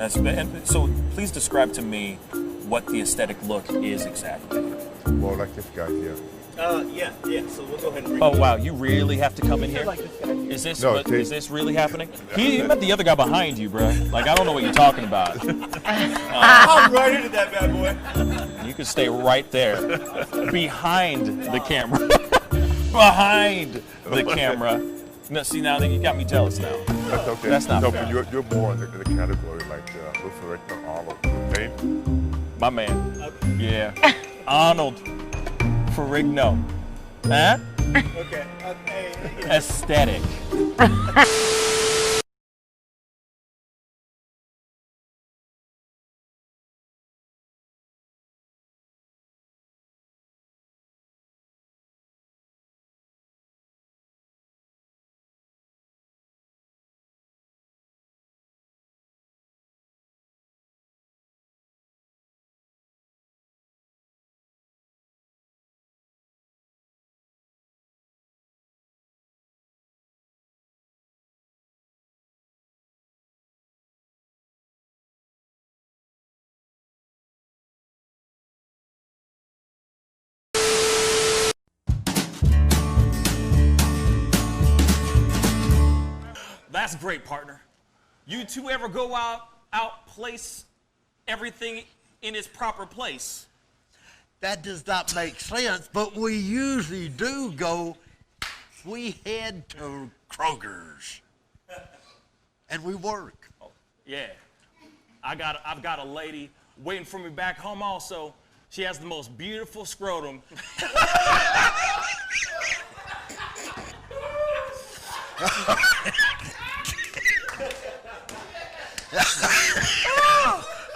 And so please describe to me what the aesthetic look is exactly. Well, like this guy here. Yeah. So we'll go ahead and bring Oh wow, you really have to come in here? like this guy here. Is this No, is this really happening? You met the other guy behind you, bro. Like I don't know what you're talking about. I'm right into that bad boy. You can stay right there, behind the camera, behind the camera. No, see now you got me jealous now. That's okay. That's not no, fair. but you're more in the category like Luther Richter, Arnold, okay? My man. Yeah. Arnold Ferrigno. Huh? Okay. Aesthetic. That's great, partner. You two ever go out place everything in its proper place? That does not make sense, but we usually do go. We head to Kroger's, and we work. Oh, yeah. I've got a lady waiting for me back home also. She has the most beautiful scrotum.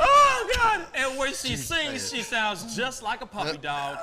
Oh, God. And when she sings, she sounds just like a puppy dog.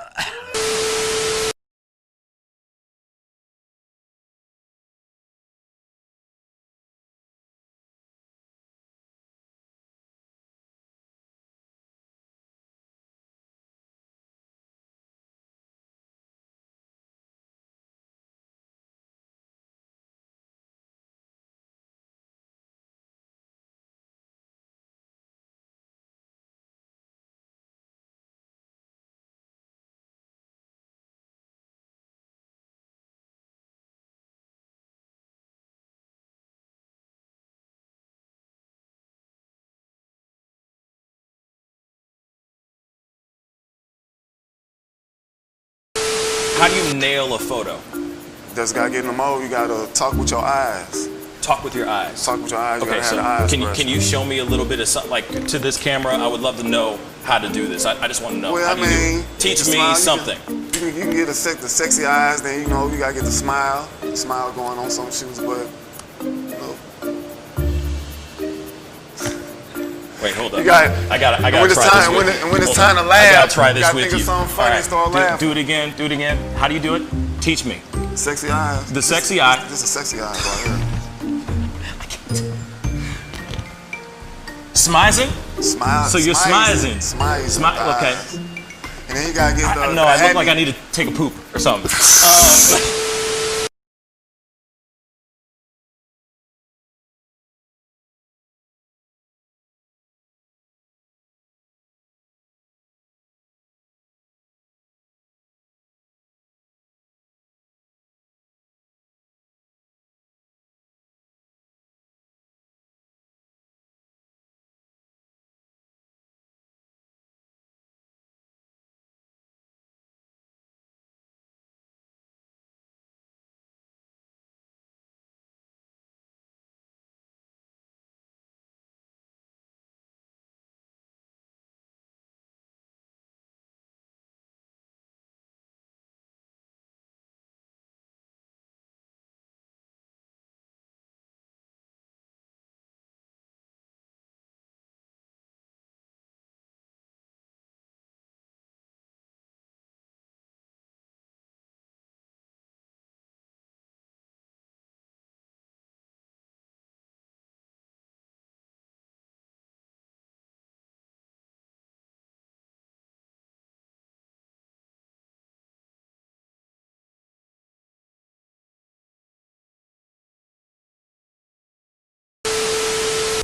How do you nail a photo? Just gotta get in the mode. You gotta talk with your eyes. Talk with your eyes. Talk with your eyes. You Okay, gotta so have the eyes can you show me a little bit of something, like to this camera? I would love to know how to do this. I just want to know. Well, How do you do it? you Teach me smile, something. You can get the sexy eyes. Then you gotta get the smile going on some shoes. But Wait, hold up. you got. I gotta when it's try time, this with you. when it's Hold time on. to laugh, I gotta try this you gotta with think you. of something funny and start laughing. Do it again. Do it again. How do you do it? Teach me. Sexy eyes. The sexy eye. This is sexy eyes right here. Smizing? Smile. So you're smizing. Smile. Okay. And then you gotta get the. No, I look like I need to take a poop or something.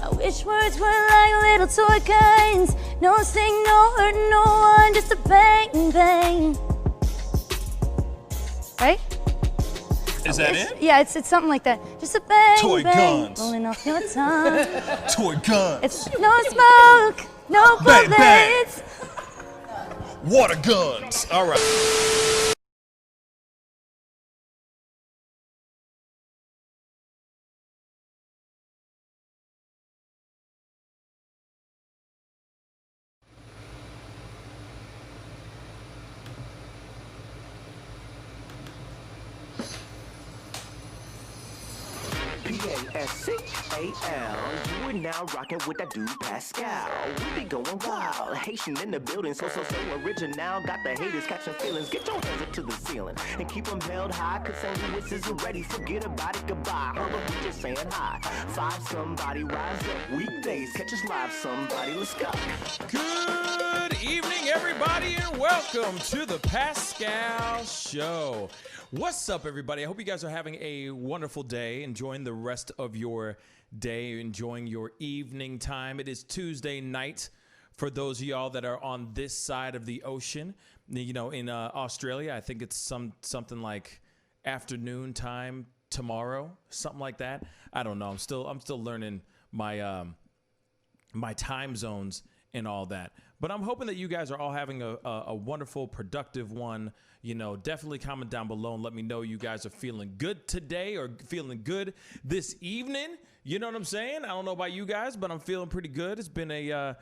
I wish words were like little toy guns. No sting, no hurt, no one, just a bang, bang. Right? Is that it? Yeah, it's something like that. Just a bang, Toy bang, guns. rolling off your tongue. Toy guns. It's no smoke, no Bang, bang. bullets. Water guns. All right. Pascal, you are now rocking with that dude Pascal. We be going wild, Haitian in the building, so original. Got the haters catching feelings. Get your hands up to the ceiling and keep them held high. Cause St. Louis isn't ready. Forget about it, goodbye. Hold up, we just saying hi. Five somebody rise up. Weekdays, catch us live. Somebody, let's go. Good evening, everybody, and welcome to the Pascal Show. What's up, everybody? I hope you guys are having a wonderful day, enjoying the rest of your day, enjoying your evening time. It is Tuesday night for those of y'all that are on this side of the ocean. You know, in Australia, I think it's something like afternoon time tomorrow, something like that. I don't know. I'm still learning my my time zones and all that. But I'm hoping that you guys are all having a wonderful, productive one. You know, definitely comment down below and let me know you guys are feeling good today or feeling good this evening. You know what I'm saying? I don't know about you guys, but I'm feeling pretty good. It's been a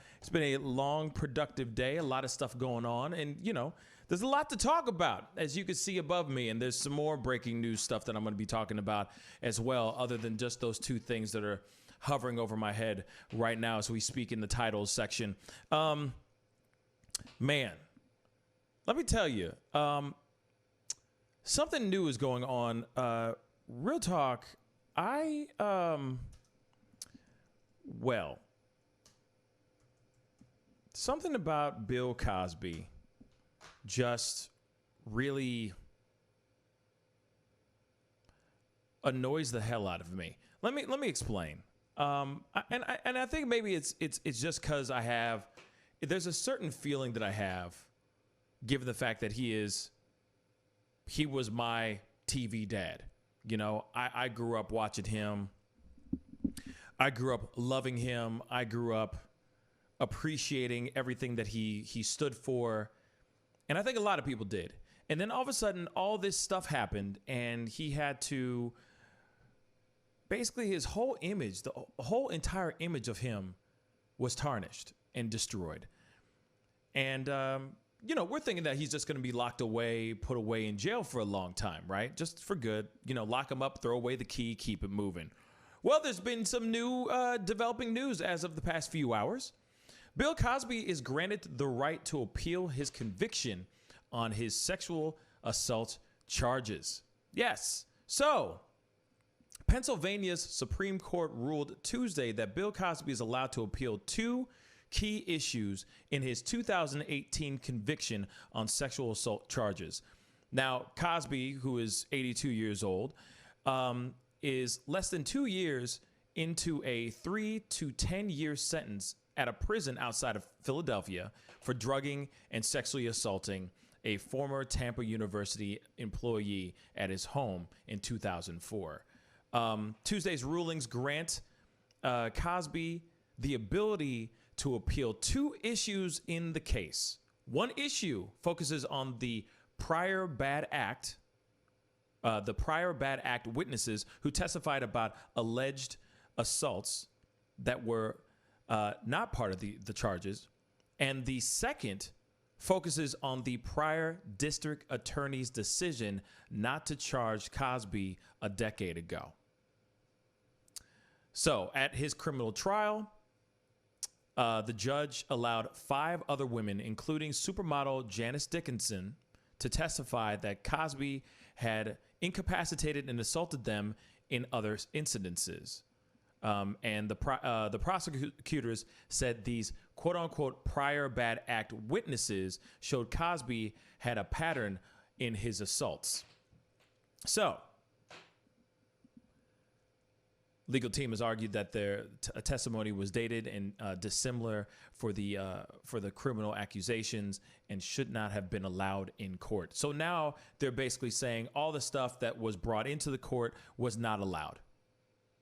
long, productive day. A lot of stuff going on, and you know, there's a lot to talk about, as you can see above me. And there's some more breaking news stuff that I'm going to be talking about as well, other than just those two things that are hovering over my head right now as we speak in the titles section. Man, let me tell you, something new is going on. Real talk, something about Bill Cosby just really annoys the hell out of me. Let me explain. And I think maybe it's just because there's a certain feeling that I have, given the fact that he was my TV dad. You know, I grew up watching him. I grew up loving him. I grew up appreciating everything that he stood for. And I think a lot of people did. And then all of a sudden, all this stuff happened, and he had to, basically his whole image, the whole entire image of him was tarnished and destroyed. And, you know, we're thinking that he's just going to be locked away, put away in jail for a long time, right? Just for good. You know, lock him up, throw away the key, keep it moving. Well, there's been some new developing news as of the past few hours. Bill Cosby is granted the right to appeal his conviction on his sexual assault charges. Yes. So, Pennsylvania's Supreme Court ruled Tuesday that Bill Cosby is allowed to appeal two key issues in his 2018 conviction on sexual assault charges. Now, Cosby, who is 82 years old, is less than 2 years into a 3 to 10 year sentence at a prison outside of Philadelphia for drugging and sexually assaulting a former Tampa University employee at his home in 2004. Tuesday's rulings grant Cosby the ability to appeal two issues in the case. One issue focuses on the prior bad act witnesses who testified about alleged assaults that were not part of the charges. And the second focuses on the prior district attorney's decision not to charge Cosby a decade ago. So at his criminal trial, the judge allowed 5 other women, including supermodel Janice Dickinson, to testify that Cosby had incapacitated and assaulted them in other incidences. And the prosecutors said these quote-unquote prior bad act witnesses showed Cosby had a pattern in his assaults. So, Legal team has argued that their testimony was dated and dissimilar for the criminal accusations and should not have been allowed in court. So now they're basically saying all the stuff that was brought into the court was not allowed.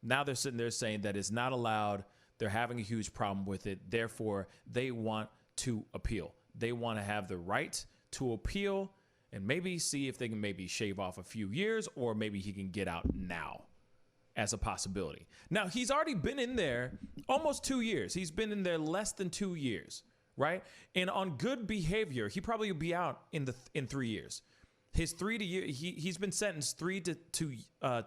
Now they're sitting there saying that it's not allowed. They're having a huge problem with it. Therefore, they want to appeal. They want to have the right to appeal and maybe see if they can maybe shave off a few years, or maybe he can get out now as a possibility. Now, he's already been in there almost 2 years. He's been in there less than 2 years, right? And on good behavior, he probably will be out in 3 years. His 3 to year, he's been sentenced 3 to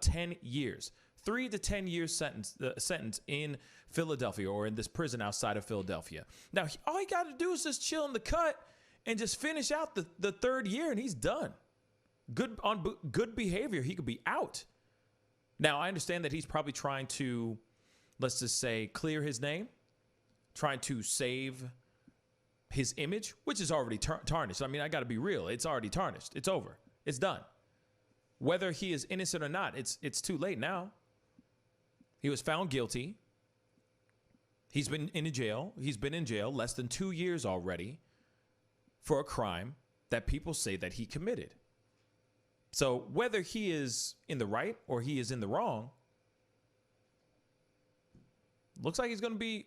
10 years. 3 to 10 years sentence in Philadelphia, or in this prison outside of Philadelphia. Now, all he got to do is just chill in the cut and just finish out the 3rd year, and he's done. Good behavior, he could be out. Now, I understand that he's probably trying to, let's just say, clear his name, trying to save his image, which is already tarnished. I mean, I got to be real. It's already tarnished. It's over. It's done. Whether he is innocent or not, it's too late now. He was found guilty. He's been in jail. He's been in jail less than 2 years already for a crime that people say that he committed. So whether he is in the right or he is in the wrong, looks like he's going to be,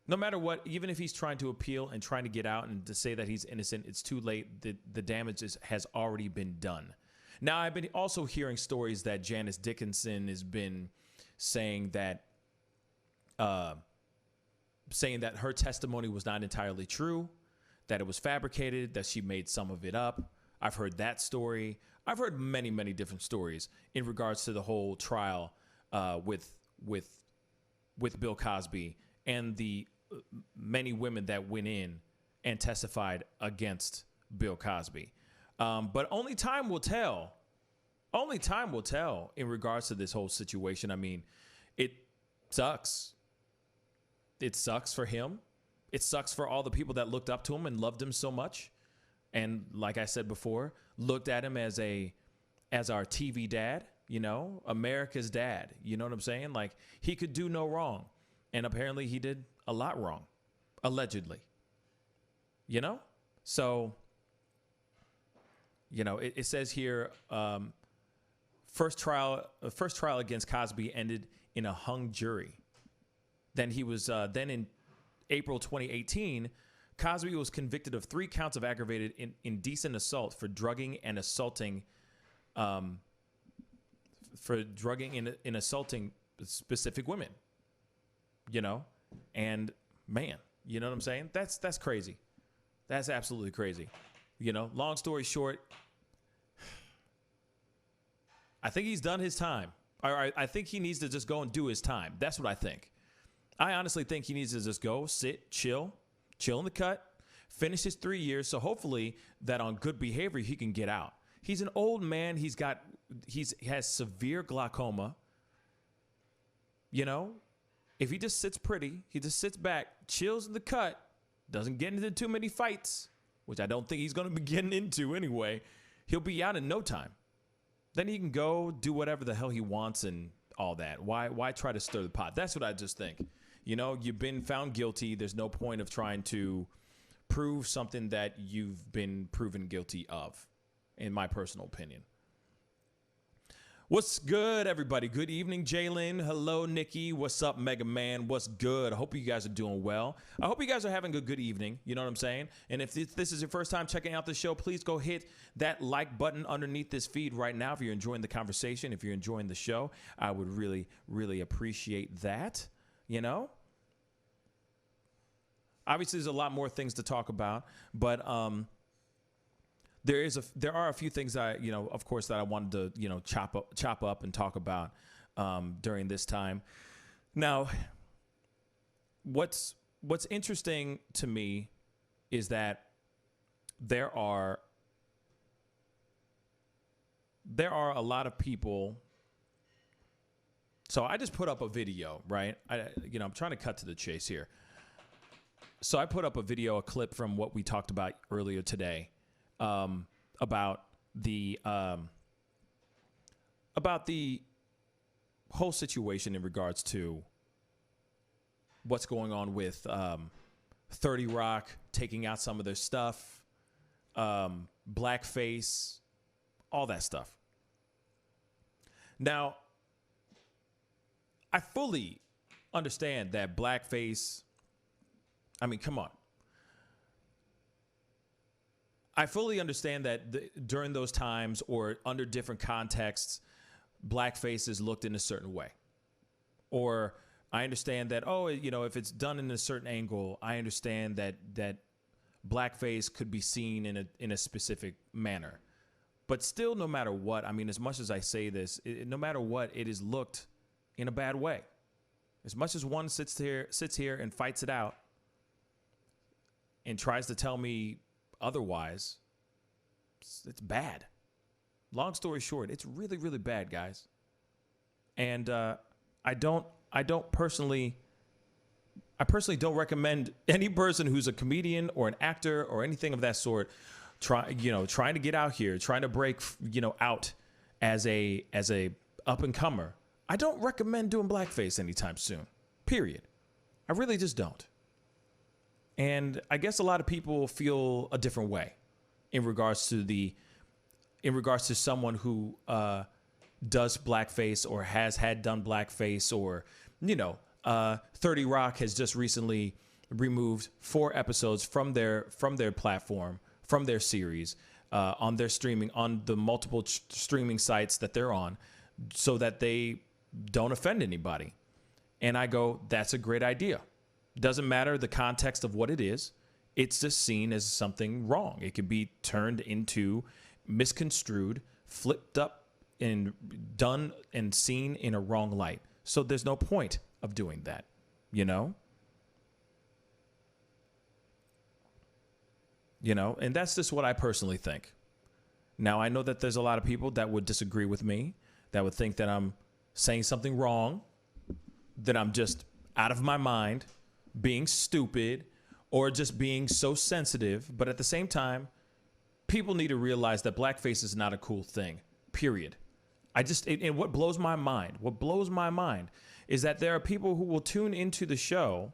no matter what, even if he's trying to appeal and trying to get out and to say that he's innocent, it's too late. The damage has already been done. Now, I've been also hearing stories that Janice Dickinson has been saying that her testimony was not entirely true, that it was fabricated, that she made some of it up. I've heard that story. I've heard many, many different stories in regards to the whole trial with Bill Cosby and the many women that went in and testified against Bill Cosby. But only time will tell. Only time will tell in regards to this whole situation. I mean, it sucks. It sucks for him. It sucks for all the people that looked up to him and loved him so much. And like I said before, looked at him as our TV dad, America's dad. You know what I'm saying? Like, he could do no wrong. And apparently he did a lot wrong, allegedly. So, it says here, first trial against Cosby ended in a hung jury. Then he was then in April 2018, Cosby was convicted of 3 counts of aggravated indecent assault for drugging and assaulting, and assaulting specific women. And man, you know what I'm saying? That's crazy. That's absolutely crazy. Long story short, I think he's done his time. I think he needs to just go and do his time. That's what I think. I honestly think he needs to just go, sit, chill in the cut, finish his 3 years. So hopefully that on good behavior, he can get out. He's an old man. He has severe glaucoma. If he just sits pretty, he just sits back, chills in the cut, doesn't get into too many fights, which I don't think he's going to be getting into anyway, he'll be out in no time. Then he can go do whatever the hell he wants and all that. Why try to stir the pot? That's what I just think. You've been found guilty. There's no point of trying to prove something that you've been proven guilty of, in my personal opinion. What's good, everybody? Good evening, Jalen. Hello, Nikki. What's up, Mega Man? What's good? I hope you guys are doing well. I hope you guys are having a good evening. You know what I'm saying? And if this is your first time checking out the show, please go hit that like button underneath this feed right now if you're enjoying the conversation, if you're enjoying the show. I would really, really appreciate that. Obviously, there's a lot more things to talk about, but there are a few things that of course, that I wanted to chop up and talk about during this time. Now, what's interesting to me is that there are a lot of people. So I just put up a video, right? I'm trying to cut to the chase here. So I put up a clip from what we talked about earlier today, about the about the whole situation in regards to what's going on with 30 Rock taking out some of their stuff, Blackface, all that stuff. Now, I fully understand that Blackface, I mean, come on. I fully understand that during those times or under different contexts, Blackface is looked in a certain way. Or I understand that, if it's done in a certain angle, I understand that Blackface could be seen in a specific manner. But still, no matter what, I mean, as much as I say this, no matter what, it is looked in a bad way. As much as one sits here and fights it out and tries to tell me otherwise, it's bad. Long story short, it's really, really bad, guys. And I personally don't recommend any person who's a comedian or an actor or anything of that sort trying to get out here, trying to break, out as a up and comer. I don't recommend doing blackface anytime soon. Period. I really just don't. And I guess a lot of people feel a different way in regards to someone who does blackface or has done blackface, or 30 Rock has just recently removed 4 episodes from their platform, from their series, on the multiple streaming sites that they're on, so that they don't offend anybody. And I go, that's a great idea. Doesn't matter the context of what it is. It's just seen as something wrong. It could be turned into, misconstrued, flipped up, and done and seen in a wrong light. So there's no point of doing that, and that's just what I personally think. Now, I know that there's a lot of people that would disagree with me, that would think that I'm saying something wrong, that I'm just out of my mind, being stupid, or just being so sensitive. But at the same time, people need to realize that blackface is not a cool thing, period. And what blows my mind is that there are people who will tune into the show,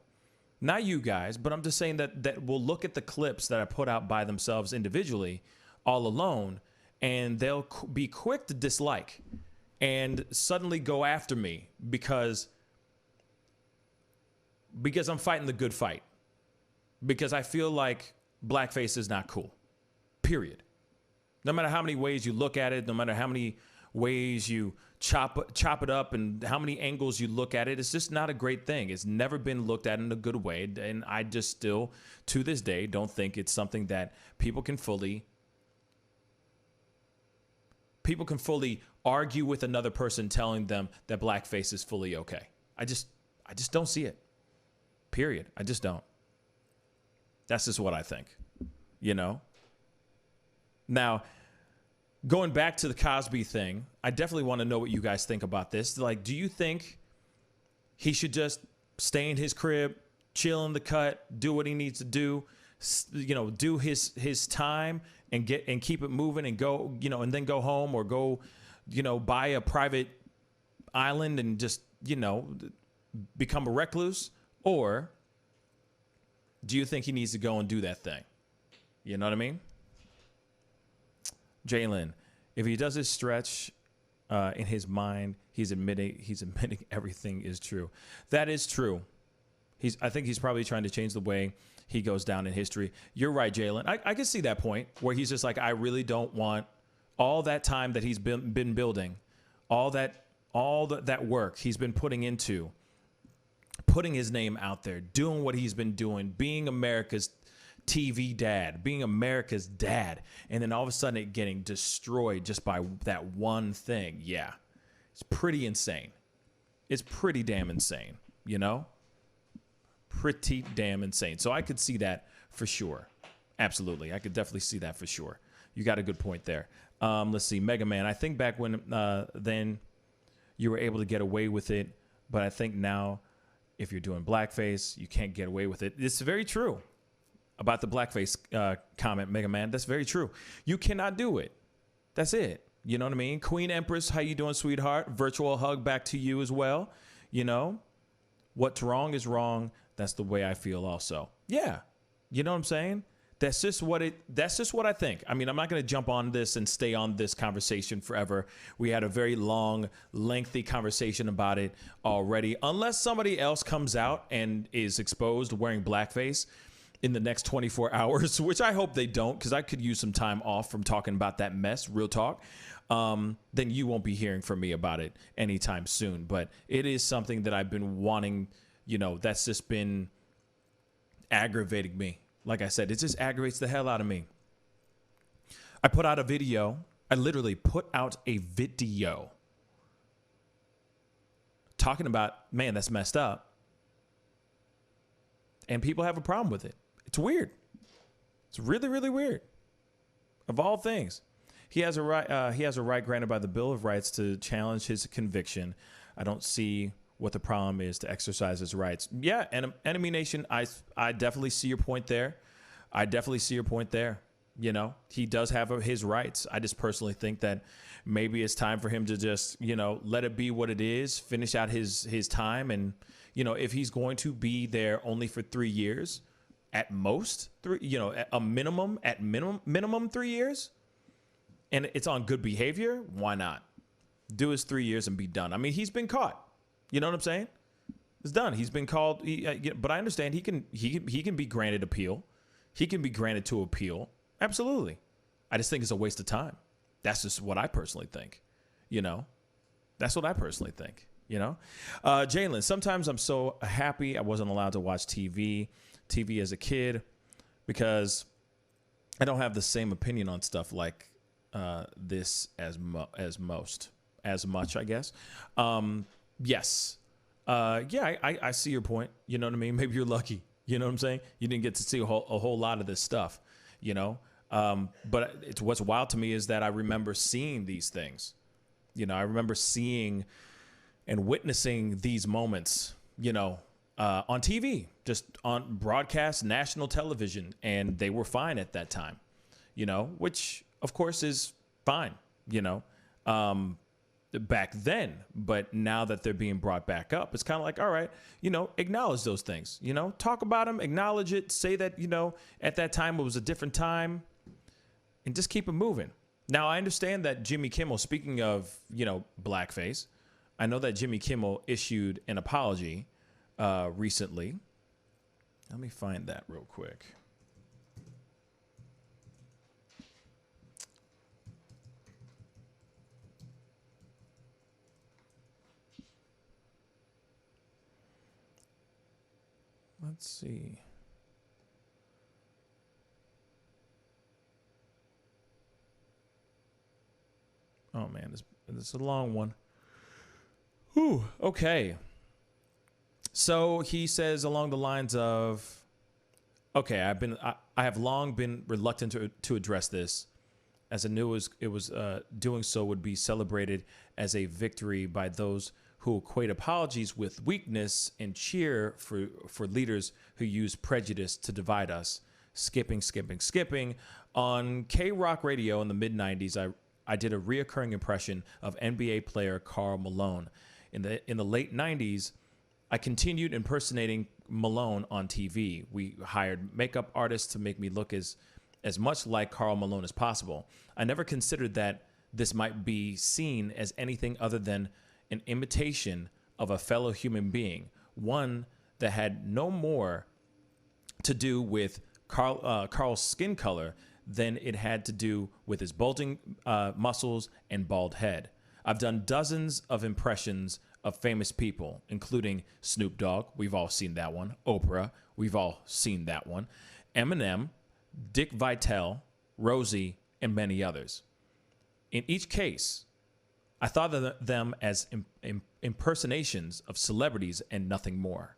not you guys, but I'm just saying that will look at the clips that I put out by themselves individually, all alone, and they'll be quick to dislike and suddenly go after me because I'm fighting the good fight. Because I feel like blackface is not cool, period. No matter how many ways you look at it, no matter how many ways you chop it up and how many angles you look at it, it's just not a great thing. It's never been looked at in a good way. And I just still, to this day, don't think it's something that people can fully argue with another person telling them that blackface is fully okay. I just don't see it. Period. I just don't. That's just what I think, Now, going back to the Cosby thing, I definitely want to know what you guys think about this. Like, do you think he should just stay in his crib, chill in the cut, do what he needs to do, do his time and keep it moving and go, and then go home or go, buy a private island and just, become a recluse? Or do you think he needs to go and do that thing? You know what I mean? Jalen, if he does his stretch in his mind, he's admitting everything is true. That is true. I think he's probably trying to change the way he goes down in history. You're right, Jalen. I can see that point where he's just like, I really don't want all that time that he's been building, all that work he's been putting into putting his name out there, doing what he's been doing, being America's TV dad, being America's dad, and then all of a sudden it getting destroyed just by that one thing. Yeah, it's pretty insane. It's pretty damn insane, Pretty damn insane. So I could see that for sure. Absolutely. I could definitely see that for sure. You got a good point there. Let's see. Mega Man, I think back when then you were able to get away with it, but I think now if you're doing blackface, you can't get away with it. It's very true about the blackface comment, Mega Man. That's very true. You cannot do it. That's it. You know what I mean? Queen Empress, how you doing, sweetheart? Virtual hug back to you as well. You know, what's wrong is wrong. That's the way I feel also. Yeah. You know what I'm saying? That's just what I think. I mean, I'm not going to jump on this and stay on this conversation forever. We had a very long, lengthy conversation about it already. Unless somebody else comes out and is exposed wearing blackface in the next 24 hours, which I hope they don't, because I could use some time off from talking about that mess, real talk, then you won't be hearing from me about it anytime soon. But it is something that I've been wanting, you know, that's just been aggravating me. Like I said, it just aggravates the hell out of me. I put out a video. I literally put out a video talking about, man, that's messed up. And people have a problem with it. It's weird. It's really, really weird. Of all things, he has a right. He has a right granted by the Bill of Rights to challenge his conviction. I don't see what the problem is to exercise his rights. Yeah, Enemy Nation, I definitely see your point there. I definitely see your point there. You know, he does have his rights. I just personally think that maybe it's time for him to just, you know, let it be what it is, finish out his time. And, you know, if he's going to be there only for 3 years, at most, minimum 3 years, and it's on good behavior, why not? Do his 3 years and be done. I mean, he's been caught. You know what I'm saying? It's done. He's been called. But I understand he can be granted appeal. He can be granted to appeal. Absolutely. I just think it's a waste of time. That's just what I personally think. You know, that's what I personally think. You know, Jalen. Sometimes I'm so happy I wasn't allowed to watch TV as a kid because I don't have the same opinion on stuff like this as much. I guess. Yes. I see your point. You know what I mean? Maybe you're lucky. You know what I'm saying? You didn't get to see a whole lot of this stuff, you know? But what's wild to me is that I remember seeing these things. You know, I remember seeing and witnessing these moments, you know, on TV, just on broadcast national television. And they were fine at that time, you know, which of course is fine, you know, back then. But now that they're being brought back up, it's kind of like, all right, you know, acknowledge those things, you know, talk about them, acknowledge it, say that, you know, at that time it was a different time, and just keep it moving. Now, I understand that Jimmy Kimmel, speaking of, you know, blackface, I know that Jimmy Kimmel issued an apology recently. Let me find that real quick. Let's see. Oh man, this is a long one. Whew, okay. So he says along the lines of, okay, I have long been reluctant to address this, as I knew it was doing so would be celebrated as a victory by those who equate apologies with weakness and cheer for leaders who use prejudice to divide us. Skipping. On K-Rock Radio in the mid-90s, I did a reoccurring impression of NBA player Karl Malone. In the late 90s, I continued impersonating Malone on TV. We hired makeup artists to make me look as much like Karl Malone as possible. I never considered that this might be seen as anything other than an imitation of a fellow human being, one that had no more to do with Carl's skin color than it had to do with his bulging muscles and bald head. I've done dozens of impressions of famous people, including Snoop Dogg, we've all seen that one, Oprah, we've all seen that one, Eminem, Dick Vitale, Rosie, and many others. In each case, I thought of them as impersonations of celebrities and nothing more.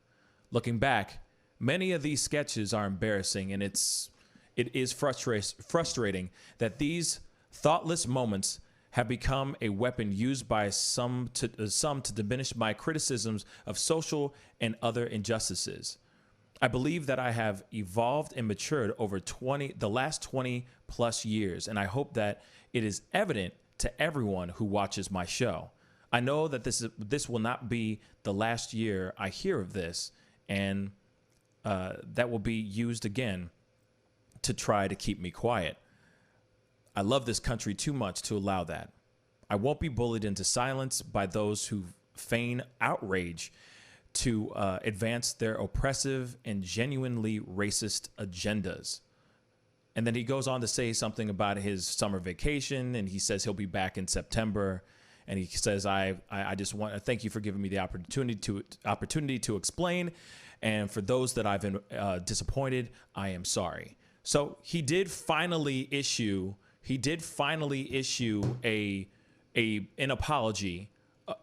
Looking back, many of these sketches are embarrassing, and it is frustrating that these thoughtless moments have become a weapon used by some to diminish my criticisms of social and other injustices. I believe that I have evolved and matured over the last 20 plus years, and I hope that it is evident to everyone who watches my show. I know that this will not be the last year I hear of this, and that will be used again to try to keep me quiet. I love this country too much to allow that. I won't be bullied into silence by those who feign outrage to advance their oppressive and genuinely racist agendas. And then he goes on to say something about his summer vacation, and he says he'll be back in September. And he says, I just want to thank you for giving me the opportunity to explain. And for those that I've been disappointed, I am sorry. So he did finally issue an apology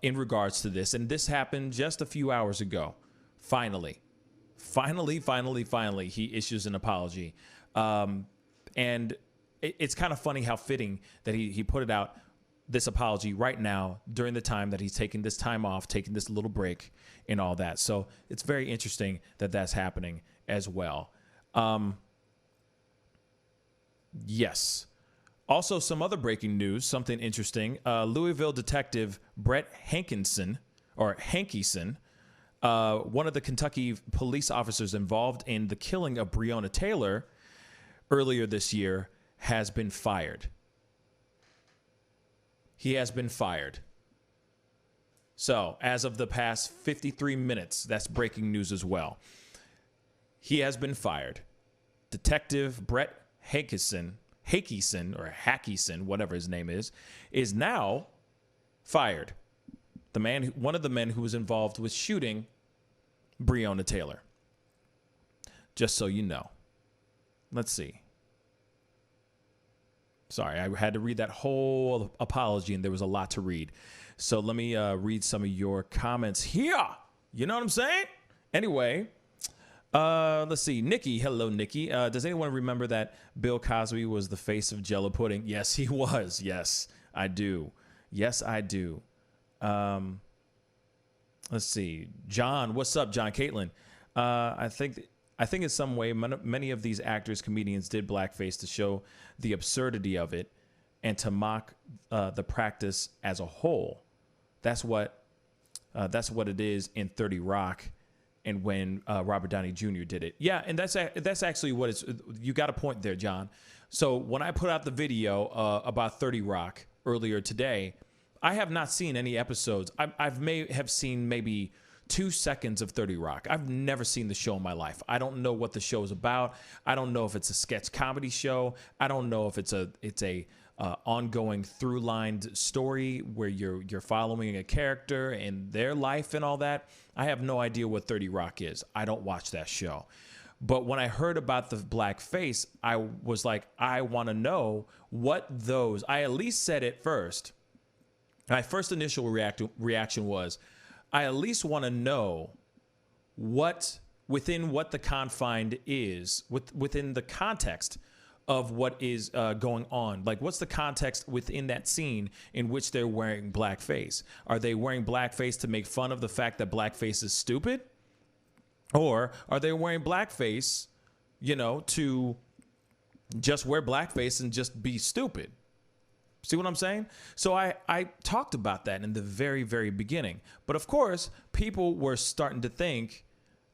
in regards to this. And this happened just a few hours ago. Finally, he issues an apology. And it's kind of funny how fitting that he put it out, this apology, right now during the time that he's taking this time off, taking this little break and all that. So it's very interesting that that's happening as well. Yes. Also, some other breaking news, something interesting. Louisville detective Brett Hankison, one of the Kentucky police officers involved in the killing of Breonna Taylor earlier this year, has been fired. He has been fired. So, as of the past 53 minutes, that's breaking news as well. He has been fired. Detective Brett Hankison, whatever his name is now fired. One of the men who was involved with shooting Breonna Taylor. Just so you know. Let's see. Sorry, I had to read that whole apology, and there was a lot to read. So let me read some of your comments here. You know what I'm saying? Anyway, let's see. Nikki, hello, Nikki. Does anyone remember that Bill Cosby was the face of Jell-O pudding? Yes, he was. Yes, I do. Yes, I do. Let's see. John, what's up, John Caitlin? I think in some way, many of these actors, comedians did blackface to show the absurdity of it and to mock the practice as a whole. That's what it is in 30 Rock, and when Robert Downey Jr. did it. Yeah, and that's actually what it's. You got a point there, John. So when I put out the video about 30 Rock earlier today, I have not seen any episodes. I may have seen maybe 2 seconds of 30 Rock. I've never seen the show in my life. I don't know what the show is about. I don't know if it's a sketch comedy show. I don't know if it's a ongoing through-lined story where you're following a character and their life and all that. I have no idea what 30 Rock is. I don't watch that show. But when I heard about the blackface, I was like, I want to know what those. I at least said it first. My first initial reaction was, I at least want to know within what the confined is, within the context of what is going on. Like, what's the context within that scene in which they're wearing blackface? Are they wearing blackface to make fun of the fact that blackface is stupid? Or are they wearing blackface, to just wear blackface and just be stupid? See what I'm saying? So I talked about that in the very, very beginning. But of course, people were starting to think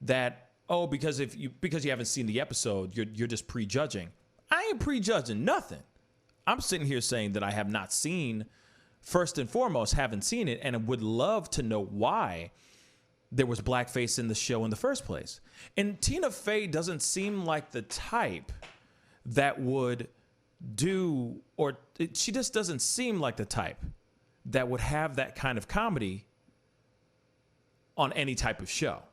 that, because you haven't seen the episode, you're just prejudging. I ain't prejudging nothing. I'm sitting here saying that I have not seen, first and foremost, haven't seen it, and would love to know why there was blackface in the show in the first place. And Tina Fey doesn't seem like the type that would she just doesn't seem like the type that would have that kind of comedy on any type of show.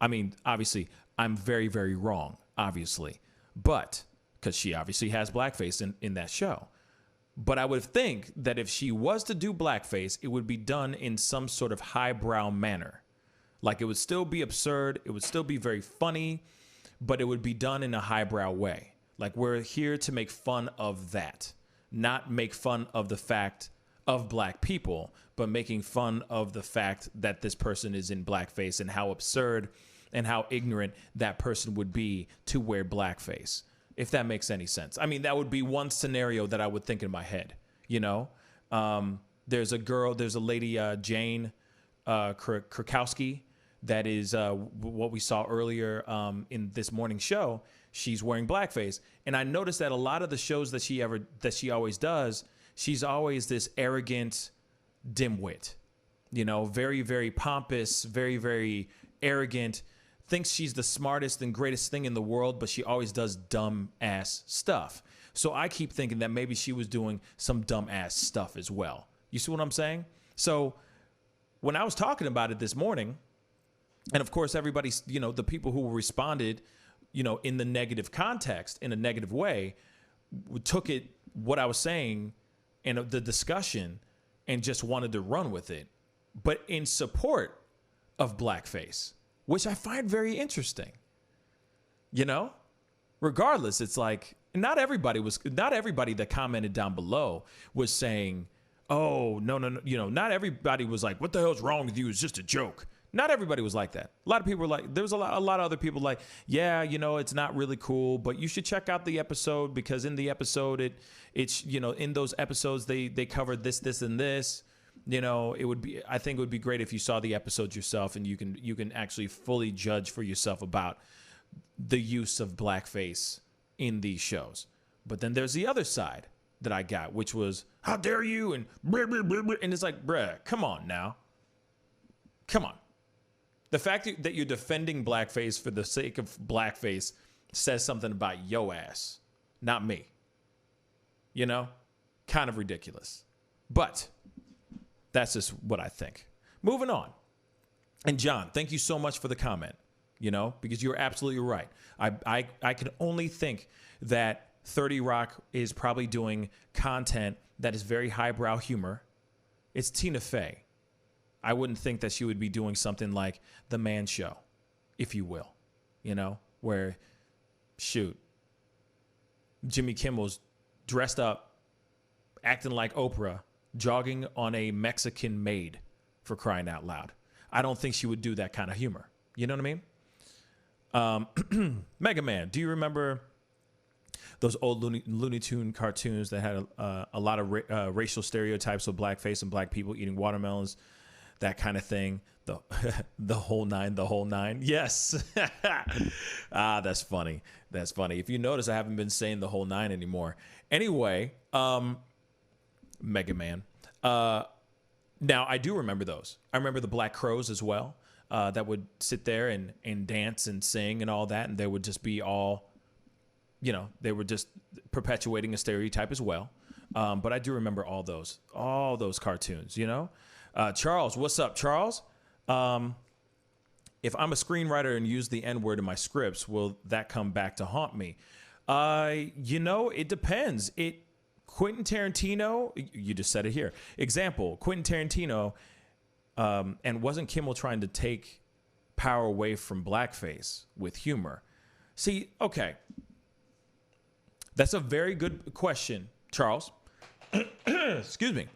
I mean, obviously, I'm very, very wrong, obviously, but because she obviously has blackface in that show. But I would think that if she was to do blackface, it would be done in some sort of highbrow manner. Like, it would still be absurd, it would still be very funny, but it would be done in a highbrow way. Like, we're here to make fun of that, not make fun of the fact of black people, but making fun of the fact that this person is in blackface and how absurd and how ignorant that person would be to wear blackface, if that makes any sense. I mean, that would be one scenario that I would think in my head. You know, there's a lady, Jane Krakowski, that is what we saw earlier in this morning show. She's wearing blackface, and I noticed that a lot of the shows that she always does, she's always this arrogant dimwit, you know, very, very pompous, very, very arrogant, thinks she's the smartest and greatest thing in the world, but she always does dumb ass stuff. So I keep thinking that maybe she was doing some dumb ass stuff as well. You see what I'm saying? So when I was talking about it this morning, and of course everybody's, you know, the people who responded, you know, in the negative context, in a negative way, took it, what I was saying and the discussion, and just wanted to run with it, but in support of blackface, which I find very interesting. You know, regardless, it's like not everybody that commented down below was saying, oh, no, you know, not everybody was like, what the hell's wrong with you? It's just a joke. Not everybody was like that. A lot of people were like, there was a lot of other people like, yeah, you know, it's not really cool, but you should check out the episode, because in the episode, it's, you know, in those episodes, they covered this, and this. You know, I think it would be great if you saw the episodes yourself, and you can actually fully judge for yourself about the use of blackface in these shows. But then there's the other side that I got, which was, how dare you, and blah, blah, blah, blah. And it's like, bruh, come on now. Come on. The fact that you're defending blackface for the sake of blackface says something about yo ass, not me. You know? Kind of ridiculous. But that's just what I think. Moving on. And John, thank you so much for the comment, you know, because you're absolutely right. I can only think that 30 Rock is probably doing content that is very highbrow humor. It's Tina Fey. I wouldn't think that she would be doing something like The Man Show, if you will, you know, where, shoot, Jimmy Kimmel's dressed up, acting like Oprah, jogging on a Mexican maid, for crying out loud. I don't think she would do that kind of humor. You know what I mean? Mega Man, do you remember those old Looney Tune cartoons that had a lot of racial stereotypes of blackface and black people eating watermelons, that kind of thing? The whole nine. Yes. That's funny. That's funny. If you notice, I haven't been saying the whole nine anymore. Anyway, Mega Man. Now, I do remember those. I remember the Black Crows as well, that would sit there and dance and sing and all that, and they would just be all, you know, they were just perpetuating a stereotype as well. But I do remember all those cartoons, you know? Charles, what's up, Charles? If I'm a screenwriter and use the N-word in my scripts, will that come back to haunt me? You know, it depends. Quentin Tarantino, you just said it here. Example, Quentin Tarantino, and wasn't Kimmel trying to take power away from blackface with humor? See, okay. That's a very good question, Charles. Excuse me.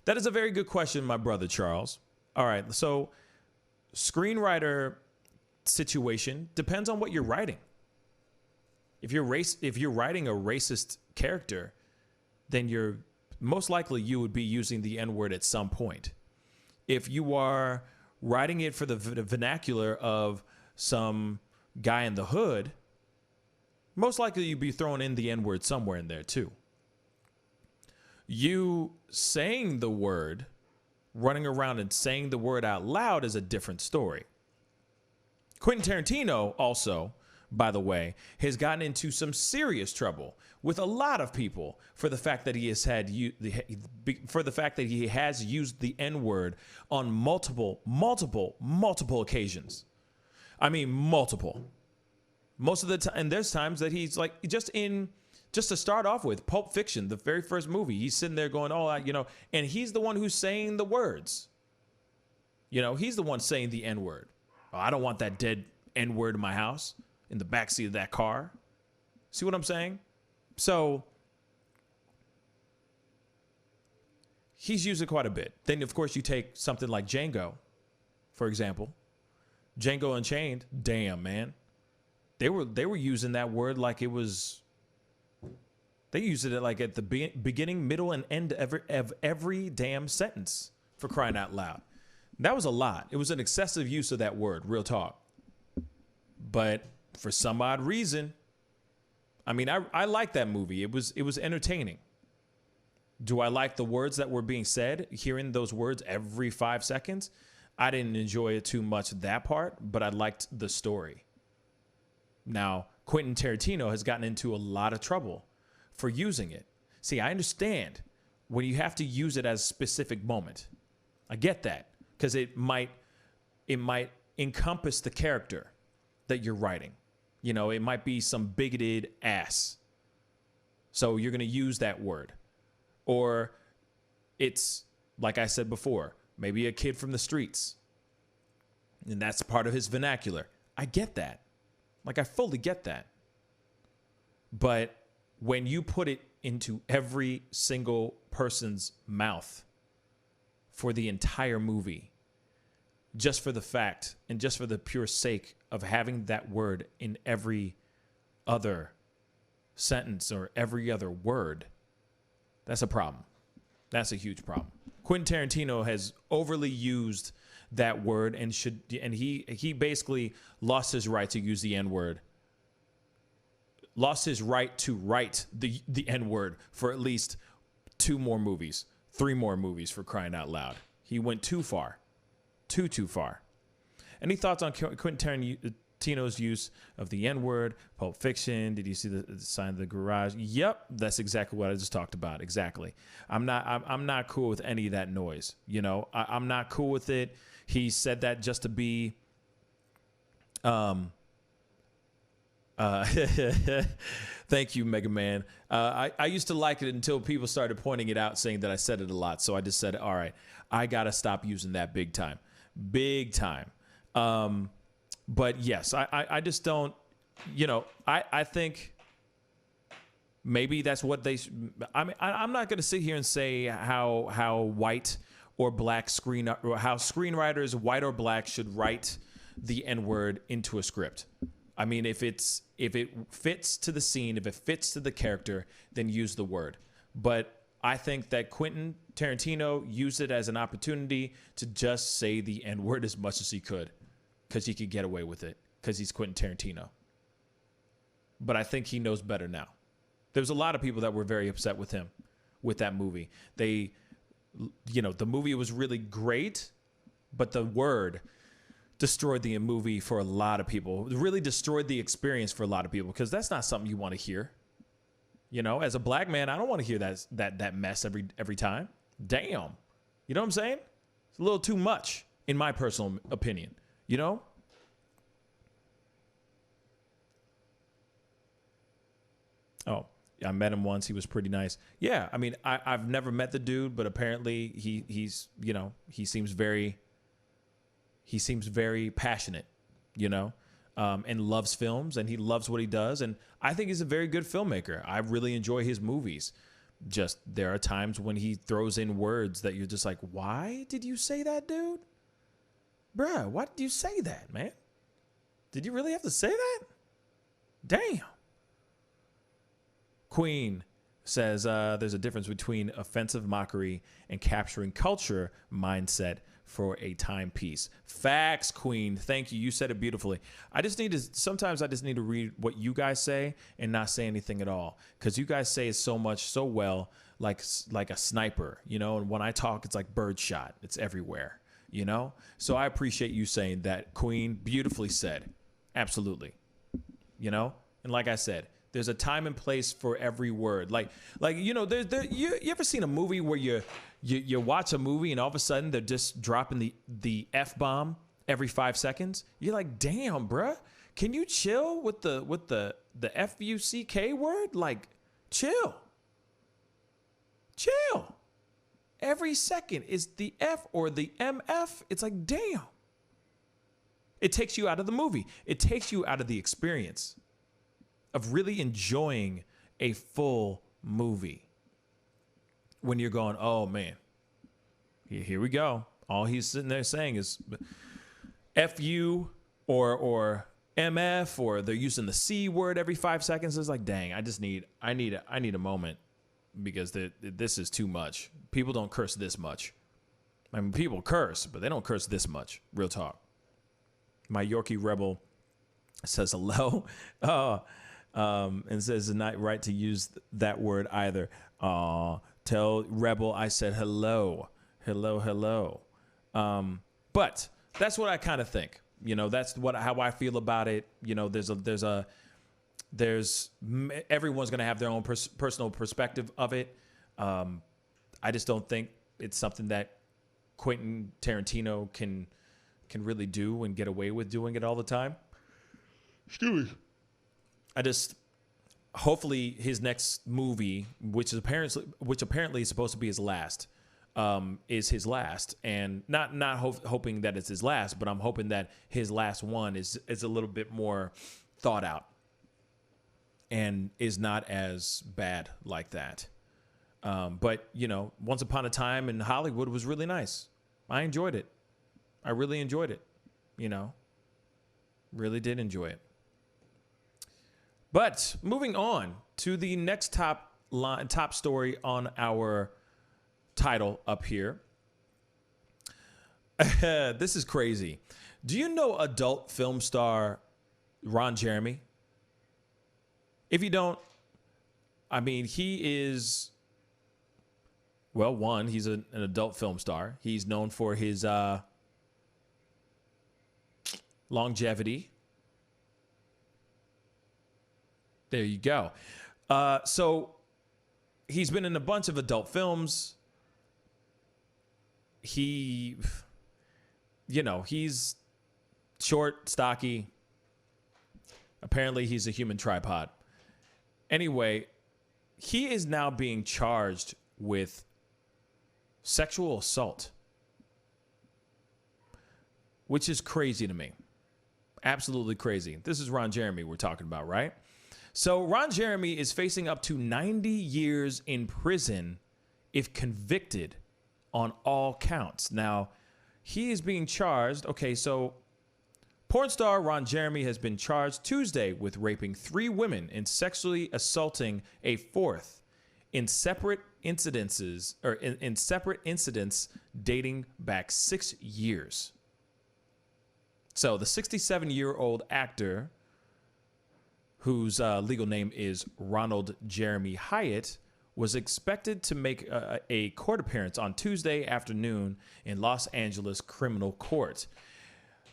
That is a very good question, my brother, Charles. All right, so screenwriter situation depends on what you're writing. If you're writing a racist character, then you're most likely you would be using the N-word at some point. If you are writing it for the vernacular of some guy in the hood, most likely you'd be throwing in the N-word somewhere in there too. You saying the word, running around and saying the word out loud is a different story. Quentin Tarantino also, by the way, has gotten into some serious trouble with a lot of people for the fact that he has used the N-word on multiple occasions. I mean, multiple. Most of the time, and there's times that he's like, just to start off with, Pulp Fiction, the very first movie, he's sitting there going, oh, you know, and he's the one who's saying the words. You know, he's the one saying the N-word. Oh, I don't want that dead N-word in my house, in the backseat of that car. See what I'm saying? So he's used it quite a bit. Then, of course, you take something like Django, for example. Django Unchained, damn, man. They were using that word like it was They use it like at the beginning, middle, and end of every damn sentence, for crying out loud. That was a lot. It was an excessive use of that word, real talk. But for some odd reason, I mean, I like that movie. It was entertaining. Do I like the words that were being said? Hearing those words every 5 seconds? I didn't enjoy it too much, that part, but I liked the story. Now, Quentin Tarantino has gotten into a lot of trouble for using it. See, I understand when you have to use it as a specific moment. I get that, because it might encompass the character that you're writing. You know, it might be some bigoted ass. So you're going to use that word. Or it's, like I said before, maybe a kid from the streets. And that's part of his vernacular. I get that. Like, I fully get that. But when you put it into every single person's mouth for the entire movie, just for the fact and just for the pure sake of having that word in every other sentence or every other word, that's a problem. That's a huge problem. Quentin Tarantino has overly used that word and he basically lost his right to use the N-word. Lost his right to write the N-word for at least 2 more movies, 3 more movies, for crying out loud. He went too far. Too far. Any thoughts on Quentin Tarantino's use of the N-word? Pulp Fiction. Did you see the sign of the garage? Yep, that's exactly what I just talked about. Exactly. I'm not cool with any of that noise. You know, I'm not cool with it. He said that just to be. Thank you, Mega Man. I used to like it until people started pointing it out, saying that I said it a lot. So I just said, all right, I gotta stop using that big time. But yes, I just don't, you know, I think maybe that's what they, I mean, I'm not going to sit here and say how white or black or how screenwriters, white or black, should write the N-word into a script. I mean, if it fits to the scene, if it fits to the character, then use the word. But I think that Quentin Tarantino used it as an opportunity to just say the N-word as much as he could, because he could get away with it, because he's Quentin Tarantino. But I think he knows better now. There's a lot of people that were very upset with him with that movie. The movie was really great, but the word destroyed the movie for a lot of people. It really destroyed the experience for a lot of people, because that's not something you want to hear. You know, as a black man, I don't want to hear that mess every time. Damn. You know what I'm saying? It's a little too much, in my personal opinion. You know? Oh, I met him once. He was pretty nice. Yeah, I mean, I've never met the dude, but apparently he's you know, he seems very passionate, you know, and loves films, and he loves what he does. And I think he's a very good filmmaker. I really enjoy his movies. Just there are times when he throws in words that you're just like, why did you say that, dude? Bruh, why did you say that, man? Did you really have to say that? Damn. Queen says there's a difference between offensive mockery and capturing culture mindset for a timepiece. Facts, Queen. Thank you. You said it beautifully. Sometimes I just need to read what you guys say and not say anything at all, because you guys say it so much, so well, like a sniper, you know, and when I talk, it's like birdshot. It's everywhere, you know? So I appreciate you saying that, Queen. Beautifully said. Absolutely. You know? And like I said, there's a time and place for every word. Like you know, you ever seen a movie where you watch a movie and all of a sudden they're just dropping the F-bomb every 5 seconds? You're like, damn, bruh, can you chill with the F-U-C-K word? Like, chill. Every second is the F or the MF. It's like, damn. It takes you out of the movie. It takes you out of the experience of really enjoying a full movie. When you're going, oh man, here we go. All he's sitting there saying is F you or MF, or they're using the C word every 5 seconds. It's like, dang, I need a moment, because this is too much. People don't curse this much. I mean, people curse, but they don't curse this much. Real talk. My Yorkie Rebel says hello, and says it's not right to use that word either. Tell Rebel I said hello. But that's what I kind of think. That's how I feel about it. Everyone's going to have their own personal perspective of it. I just don't think it's something that Quentin Tarantino can really do and get away with doing it all the time. Excuse me. Hopefully his next movie, which apparently is supposed to be his last, is his last, and not hoping that it's his last, but I'm hoping that his last one is a little bit more thought out and is not as bad like that. But Once Upon a Time in Hollywood was really nice. I enjoyed it. I really enjoyed it. Really did enjoy it. But moving on to the next top story on our title up here. This is crazy. Do you know adult film star Ron Jeremy? If you don't, I mean, he is, well, one, he's an adult film star. He's known for his longevity. There you go. So he's been in a bunch of adult films. He's short, stocky. Apparently he's a human tripod. Anyway, he is now being charged with sexual assault, which is crazy to me. Absolutely crazy. This is Ron Jeremy we're talking about, right? So Ron Jeremy is facing up to 90 years in prison if convicted on all counts. Now, he is being charged. Okay, so porn star Ron Jeremy has been charged Tuesday with raping 3 women and sexually assaulting a 4th in separate incidences, or in separate incidents dating back 6 years. So the 67-year-old actor, whose legal name is Ronald Jeremy Hyatt, was expected to make a court appearance on Tuesday afternoon in Los Angeles criminal court.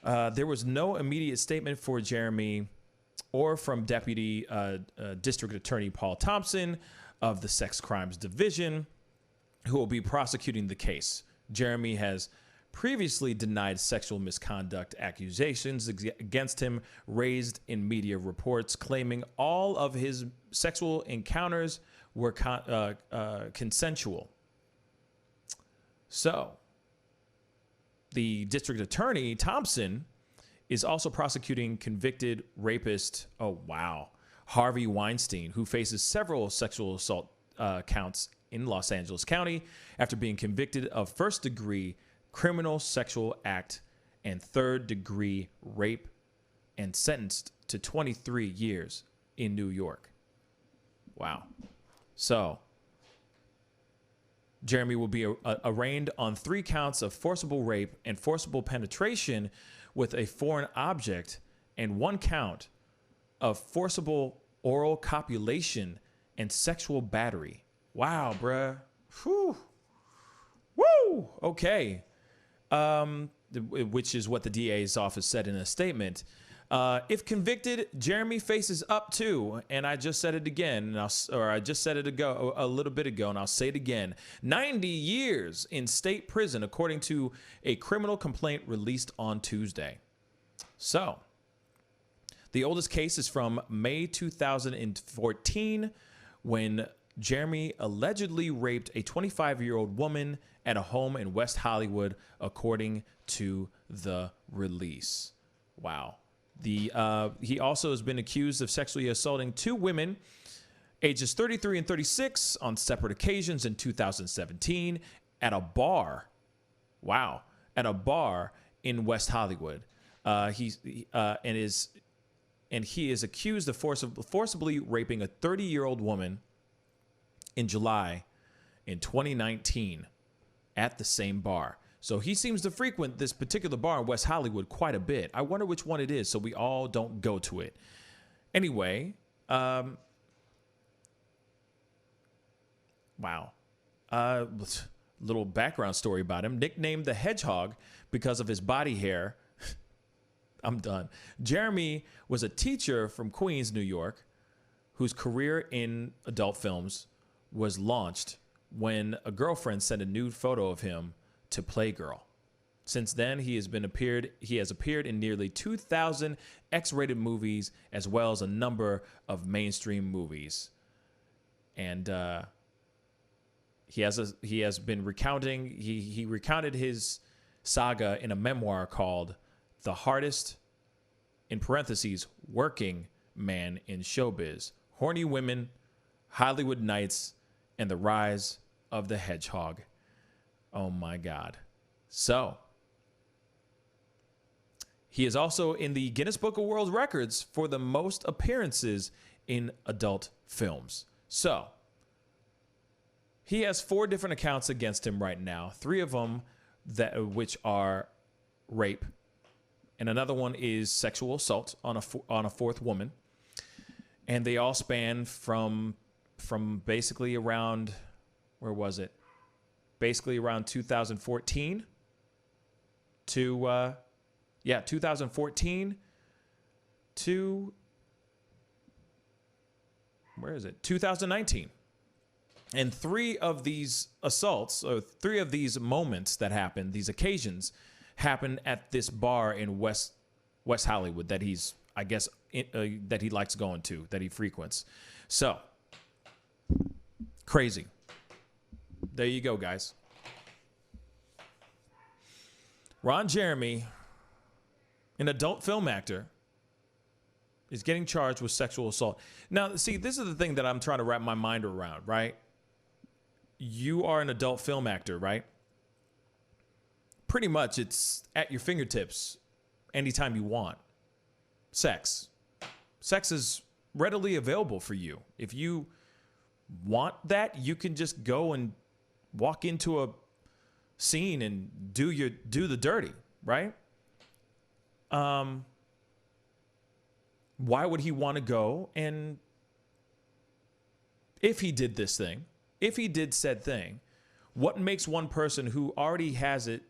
There was no immediate statement for Jeremy or from Deputy District Attorney Paul Thompson of the Sex Crimes Division, who will be prosecuting the case. Jeremy has previously denied sexual misconduct accusations against him raised in media reports, claiming all of his sexual encounters were consensual. So, the district attorney, Thompson, is also prosecuting convicted rapist, Harvey Weinstein, who faces several sexual assault counts in Los Angeles County after being convicted of first-degree criminal sexual act and third-degree rape and sentenced to 23 years in New York. Wow. So, Jeremy will be arraigned on 3 counts of forcible rape and forcible penetration with a foreign object and 1 count of forcible oral copulation and sexual battery. Wow, bruh. Whew. Woo! Okay. Which is what the DA's office said in a statement. If convicted, Jeremy faces up to, and I just said it again, I just said it a little bit ago, and I'll say it again, 90 years in state prison, according to a criminal complaint released on Tuesday. So, the oldest case is from May 2014, when Jeremy allegedly raped a 25-year-old woman at a home in West Hollywood, according to the release. Wow. He also has been accused of sexually assaulting 2 women, ages 33 and 36, on separate occasions in 2017 at a bar. Wow. At a bar in West Hollywood. And is and he is accused of forcibly raping a 30-year-old woman in July in 2019 at the same bar. So he seems to frequent this particular bar in West Hollywood quite a bit. I wonder which one it is so we all don't go to it. Anyway, wow. Little background story about him. Nicknamed the Hedgehog because of his body hair. I'm done. Jeremy was a teacher from Queens, New York, whose career in adult films was launched when a girlfriend sent a nude photo of him to Playgirl. Since then, he has appeared in nearly 2,000 X-rated movies, as well as a number of mainstream movies. And he has been recounting. He recounted his saga in a memoir called "The Hardest," in parentheses, working man in showbiz, horny women, Hollywood nights, and the rise of the hedgehog. Oh my God. So, he is also in the Guinness Book of World Records for the most appearances in adult films. So, he has 4 different accounts against him right now. 3 of them which are rape, and another one is sexual assault on a 4th woman. And they all span from basically around, where was it? Basically around 2014 to 2014 to, where is it? 2019. And 3 of these assaults, or 3 of these moments that happened, these occasions, happened at this bar in West Hollywood that he's, I guess, that he likes going to, that he frequents. So, crazy. There you go, guys. Ron Jeremy, an adult film actor, is getting charged with sexual assault. Now, see, this is the thing that I'm trying to wrap my mind around, right? You are an adult film actor, right? Pretty much it's at your fingertips anytime you want. Sex is readily available for you. If you want that, you can just go and walk into a scene and do the dirty, right? Why would he want to go? And if he did this thing, if he did said thing, what makes one person who already has it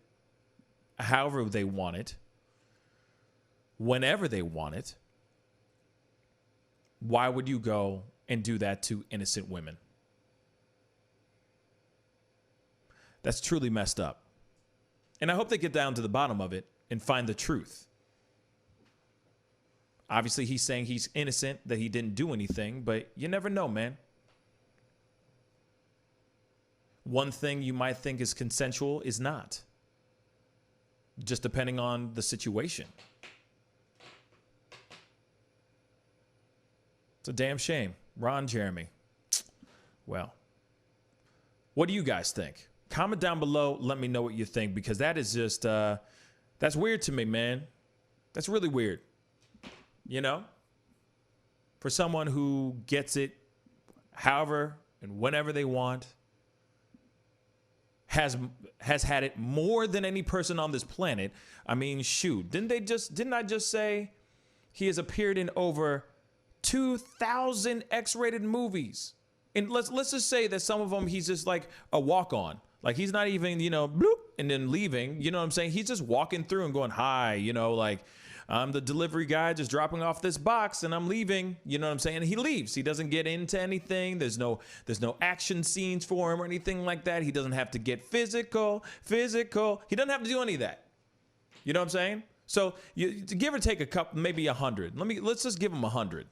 however they want it, whenever they want it, why would you go and do that to innocent women? That's truly messed up. And I hope they get down to the bottom of it and find the truth. Obviously, he's saying he's innocent, that he didn't do anything, but you never know, man. One thing you might think is consensual is not. Just depending on the situation. It's a damn shame. Ron Jeremy. Well, what do you guys think? Comment down below. Let me know what you think, because that is just, that's weird to me, man. That's really weird. You know? For someone who gets it however and whenever they want, has had it more than any person on this planet. I mean, shoot, didn't I just say he has appeared in over 2,000 X-rated movies? And let's just say that some of them he's just like a walk-on. Like he's not even, bloop, and then leaving. You know what I'm saying? He's just walking through and going, hi, like I'm the delivery guy just dropping off this box and I'm leaving. You know what I'm saying? And he leaves. He doesn't get into anything. There's no action scenes for him or anything like that. He doesn't have to get physical. He doesn't have to do any of that. You know what I'm saying? So you give or take a couple, maybe 100. Let's just give him 100.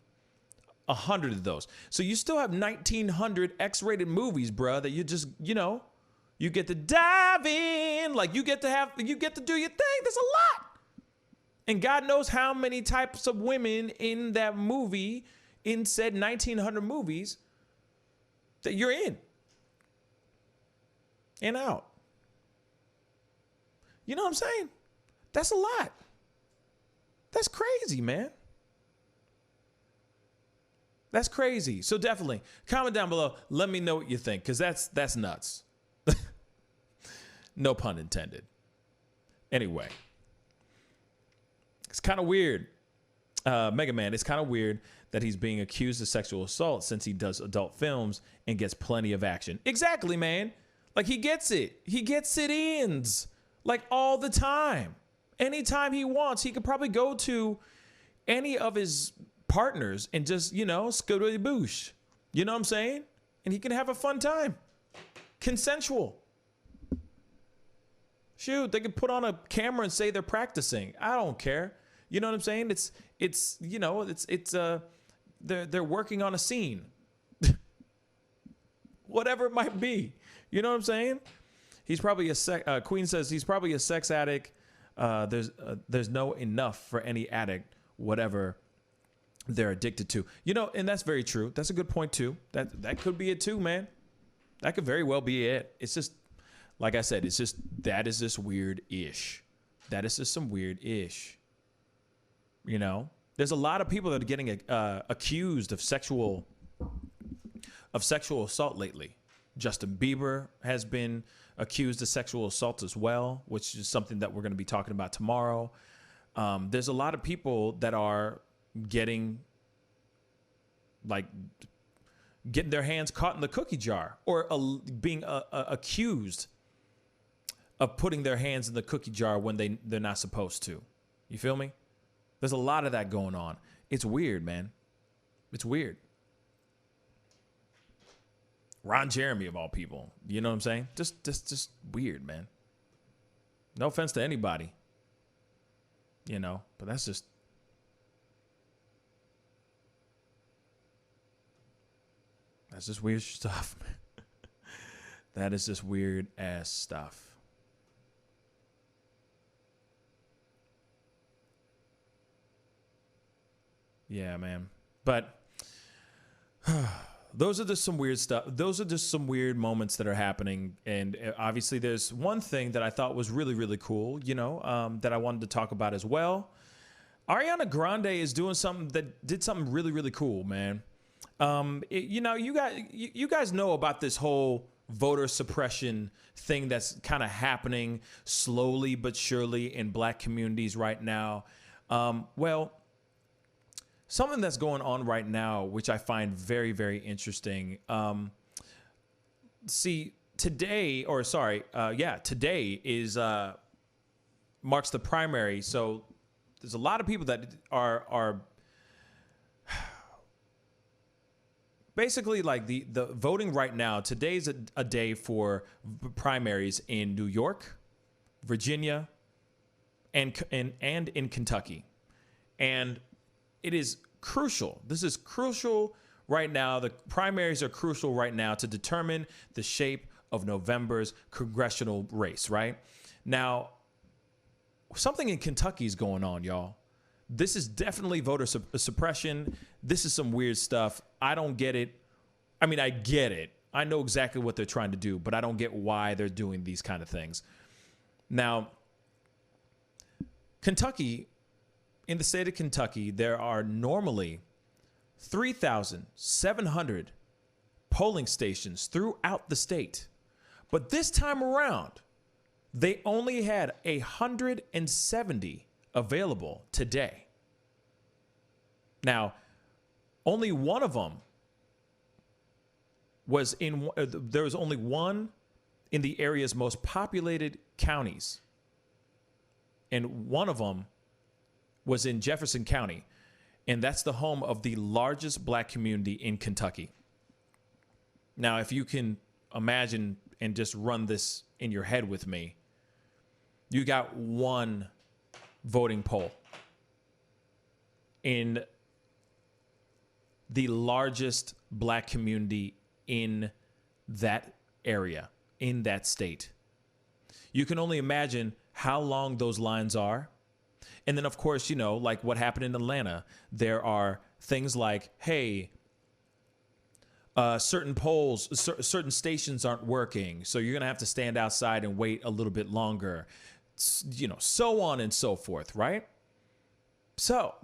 100 of those. So you still have 1,900 X-rated movies, bruh, that you just, you get to dive in. Like you get to do your thing. There's a lot. And God knows how many types of women in that movie, in said 1,900 movies, that you're in and out. You know what I'm saying? That's a lot. That's crazy, man. That's crazy. So definitely comment down below. Let me know what you think, because that's nuts. No pun intended. Anyway, it's kind of weird. Mega Man, it's kind of weird that he's being accused of sexual assault since he does adult films and gets plenty of action. Exactly, man. Like, he gets it. He gets sit-ins, like, all the time. Anytime he wants, he could probably go to any of his partners and just, scooter boosh. You know what I'm saying? And he can have a fun time. Consensual. Shoot, they could put on a camera and say they're practicing. I don't care. You know what I'm saying? They're working on a scene. Whatever it might be. You know what I'm saying? He's probably Queen says he's probably a sex addict. There's no enough for any addict, whatever they're addicted to. And that's very true. That's a good point too. That could be it too, man. That could very well be it. It's just, like I said, that is just weird-ish. That is just some weird-ish. There's a lot of people that are getting accused of sexual assault lately. Justin Bieber has been accused of sexual assault as well, which is something that we're going to be talking about tomorrow. There's a lot of people that are getting their hands caught in the cookie jar, or being accused of putting their hands in the cookie jar when they're not supposed to. You feel me? There's a lot of that going on. It's weird, man. It's weird. Ron Jeremy, of all people. You know what I'm saying? Just weird, man. No offense to anybody. But that's just... That's just weird stuff, man. That is just weird ass stuff. Yeah, man. But those are just some weird stuff. Those are just some weird moments that are happening. And obviously there's one thing that I thought was really, really cool, that I wanted to talk about as well. Ariana Grande is doing something that did something really, really cool, man. You guys know about this whole voter suppression thing that's kind of happening slowly but surely in black communities right now. Something that's going on right now, which I find very, very interesting. Today is marks the primary. So there's a lot of people that are basically like the voting right now. Today's a day for primaries in New York, Virginia, and in Kentucky. And it is crucial. This is crucial right now. The primaries are crucial right now to determine the shape of November's congressional race, right? Now, something in Kentucky is going on, y'all. This is definitely voter suppression. This is some weird stuff. I don't get it. I mean, I get it. I know exactly what they're trying to do, but I don't get why they're doing these kind of things. Now, Kentucky... In the state of Kentucky, there are normally 3,700 polling stations throughout the state. But this time around, they only had 170 available today. Now, only one of them was there was only one in the area's most populated counties. And one of them was in Jefferson County, and that's the home of the largest black community in Kentucky. Now, if you can imagine and just run this in your head with me, you got one voting poll in the largest black community in that area, in that state. You can only imagine how long those lines are. And then, of course, like what happened in Atlanta, there are things like, hey, certain polls, certain stations aren't working, so you're going to have to stand outside and wait a little bit longer, so on and so forth, right? So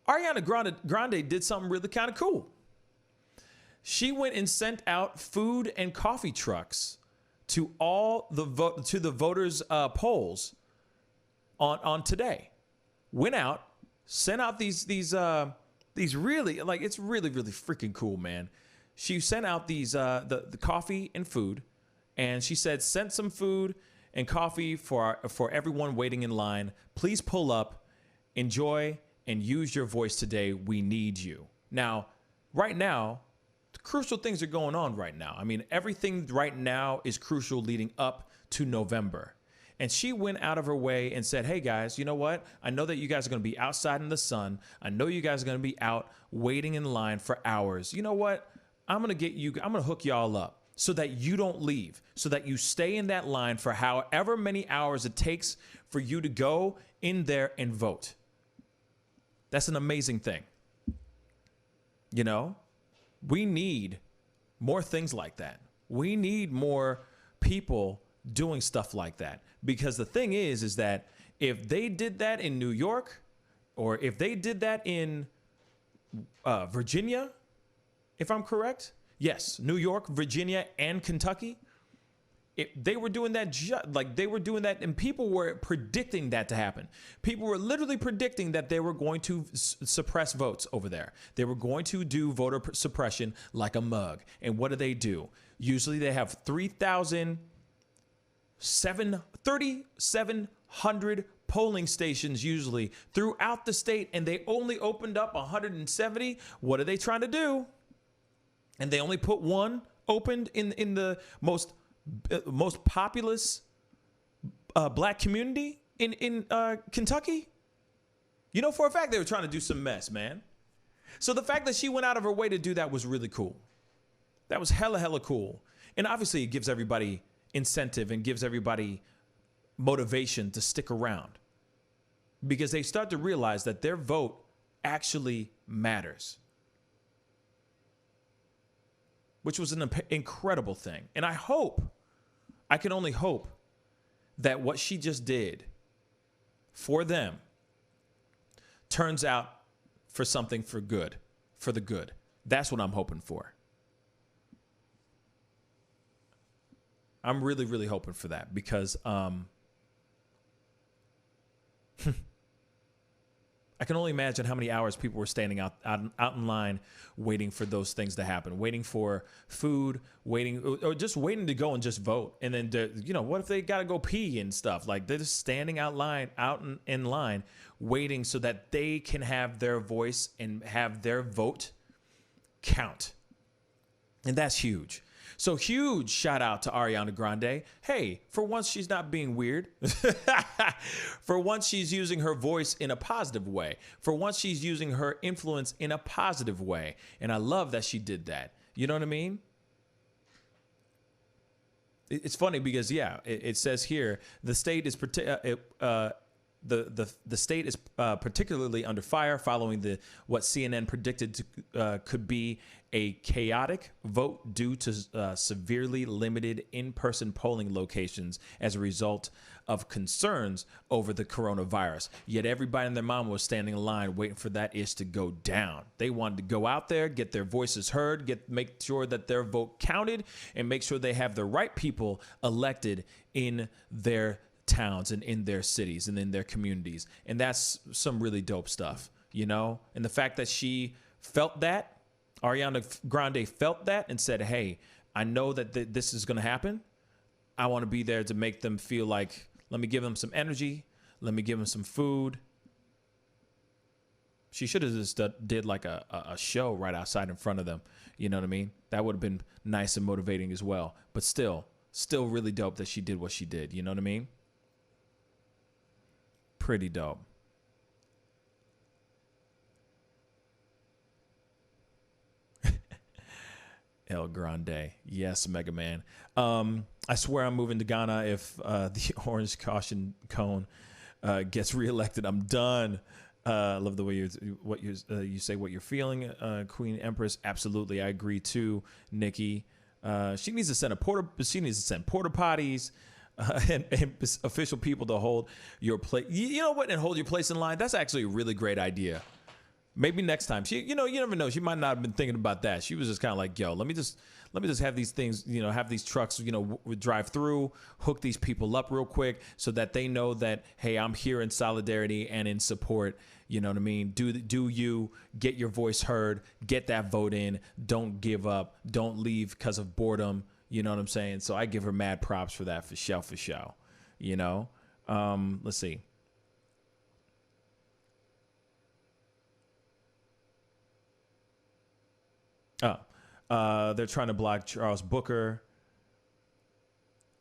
Grande did something really kind of cool. She went and sent out food and coffee trucks to all the voters' polls on today. Went out, sent out these really, like, it's really freaking cool, man. She sent out these the coffee and food, and she said, sent some food and coffee for everyone waiting in line. Please pull up, enjoy, and use your voice today. We need you. Now, right now, crucial things are going on right now. I mean, everything right now is crucial leading up to November. And she went out of her way and said, hey, guys, you know what? I know that you guys are going to be outside in the sun. I know you guys are going to be out waiting in line for hours. You know what? I'm going to hook y'all up so that you don't leave, so that you stay in that line for however many hours it takes for you to go in there and vote. That's an amazing thing. You know, we need more things like that. We need more people doing stuff like that. Because the thing is that if they did that in New York, or if they did that in Virginia, if I'm correct, yes, New York, Virginia, and Kentucky, they were doing that, and people were predicting that to happen. People were literally predicting that they were going to suppress votes over there. They were going to do voter suppression like a mug. And what do? Usually they have 3,700 polling stations usually throughout the state, and they only opened up 170. What are they trying to do? And they only put one opened in the most populous black community in Kentucky. You know, for a fact, they were trying to do some mess, man. So the fact that she went out of her way to do that was really cool. That was hella cool. And obviously it gives everybody incentive and gives everybody motivation to stick around, because they start to realize that their vote actually matters, which was an incredible thing. And I can only hope that what she just did for them turns out for something for the good. That's what I'm hoping for. I'm really hoping for that, because I can only imagine how many hours people were standing out in line waiting for those things to happen, waiting for food, or just waiting to go and just vote. And then, what if they got to go pee and stuff? Like, they're just standing out in line, waiting so that they can have their voice and have their vote count. And that's huge. So huge shout out to Ariana Grande. Hey, for once she's not being weird. For once she's using her voice in a positive way. For once she's using her influence in a positive way. And I love that she did that. You know what I mean? It's funny because, it says here, the state is the state is particularly under fire following what CNN predicted could be a chaotic vote due to severely limited in-person polling locations as a result of concerns over the coronavirus. Yet everybody and their mama was standing in line waiting for that ish to go down. They wanted to go out there, get their voices heard, make sure that their vote counted, and make sure they have the right people elected in their towns and in their cities and in their communities. And that's some really dope stuff, you know? And the fact that she felt that, Ariana Grande felt that and said, hey, I know that this is going to happen. I want to be there to make them feel like, let me give them some energy. Let me give them some food. She should have just did like a show right outside in front of them. You know what I mean? That would have been nice and motivating as well. But still really dope that she did what she did. You know what I mean? Pretty dope. El Grande. Yes, Mega Man. I swear I'm moving to Ghana if the orange caution cone gets reelected. I'm done. I love the way you say what you're feeling, Queen Empress. Absolutely, I agree too, Nikki. She needs to send porta potties and official people to hold your place. You know what? And hold your place in line. That's actually a really great idea. Maybe next time. She, you never know. She might not have been thinking about that. She was just kind of like, yo, let me just have these things, have these trucks, drive through, hook these people up real quick so that they know that, hey, I'm here in solidarity and in support. You know what I mean? Do you get your voice heard, get that vote in, don't give up, don't leave because of boredom. You know what I'm saying? So I give her mad props for that, for show. Let's see. They're trying to block Charles Booker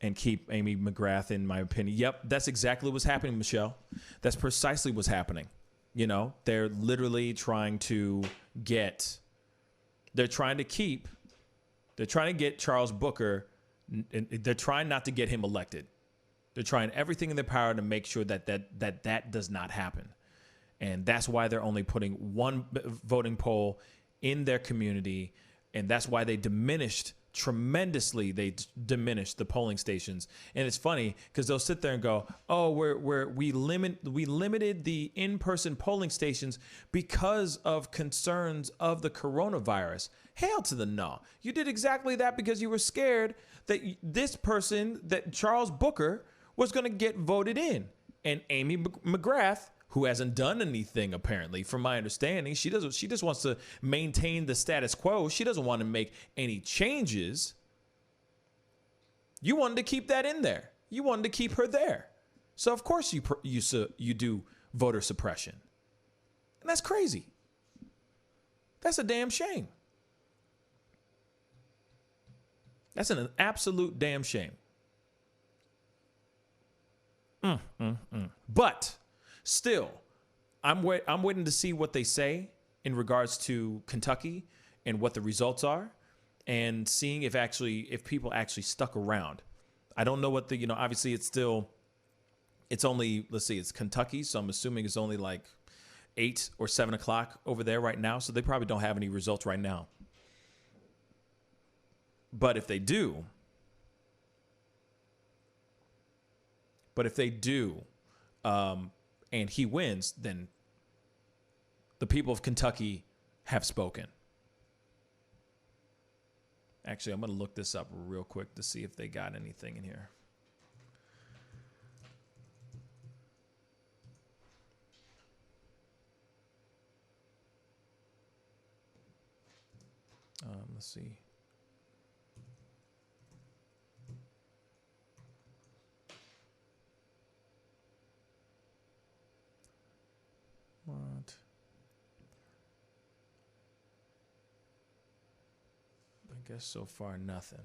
and keep Amy McGrath, in my opinion. Yep, that's exactly what's happening, Michelle. That's precisely what's happening. They're literally trying to get Charles Booker. They're trying not to get him elected. They're trying everything in their power to make sure that does not happen. And that's why they're only putting one voting poll in their community. And that's why they tremendously diminished the polling stations. And it's funny because they'll sit there and go, oh, we limited the in-person polling stations because of concerns of the coronavirus. Hell to the no. You did exactly that because you were scared that this person, that Charles Booker, was going to get voted in. And Amy McGrath, who hasn't done anything, apparently, from my understanding. She just wants to maintain the status quo. She doesn't want to make any changes. You wanted to keep that in there. You wanted to keep her there. So, of course, you do voter suppression. And that's crazy. That's a damn shame. That's an absolute damn shame. But still, I'm waiting to see what they say in regards to Kentucky and what the results are, and seeing if people actually stuck around. I don't know what obviously it's only, let's see, it's Kentucky, so I'm assuming it's only like 8 or 7 o'clock over there right now, so they probably don't have any results right now. But if they do, and he wins, then the people of Kentucky have spoken. Actually, I'm going to look this up real quick to see if they got anything in here. Let's see. What? I guess so far nothing.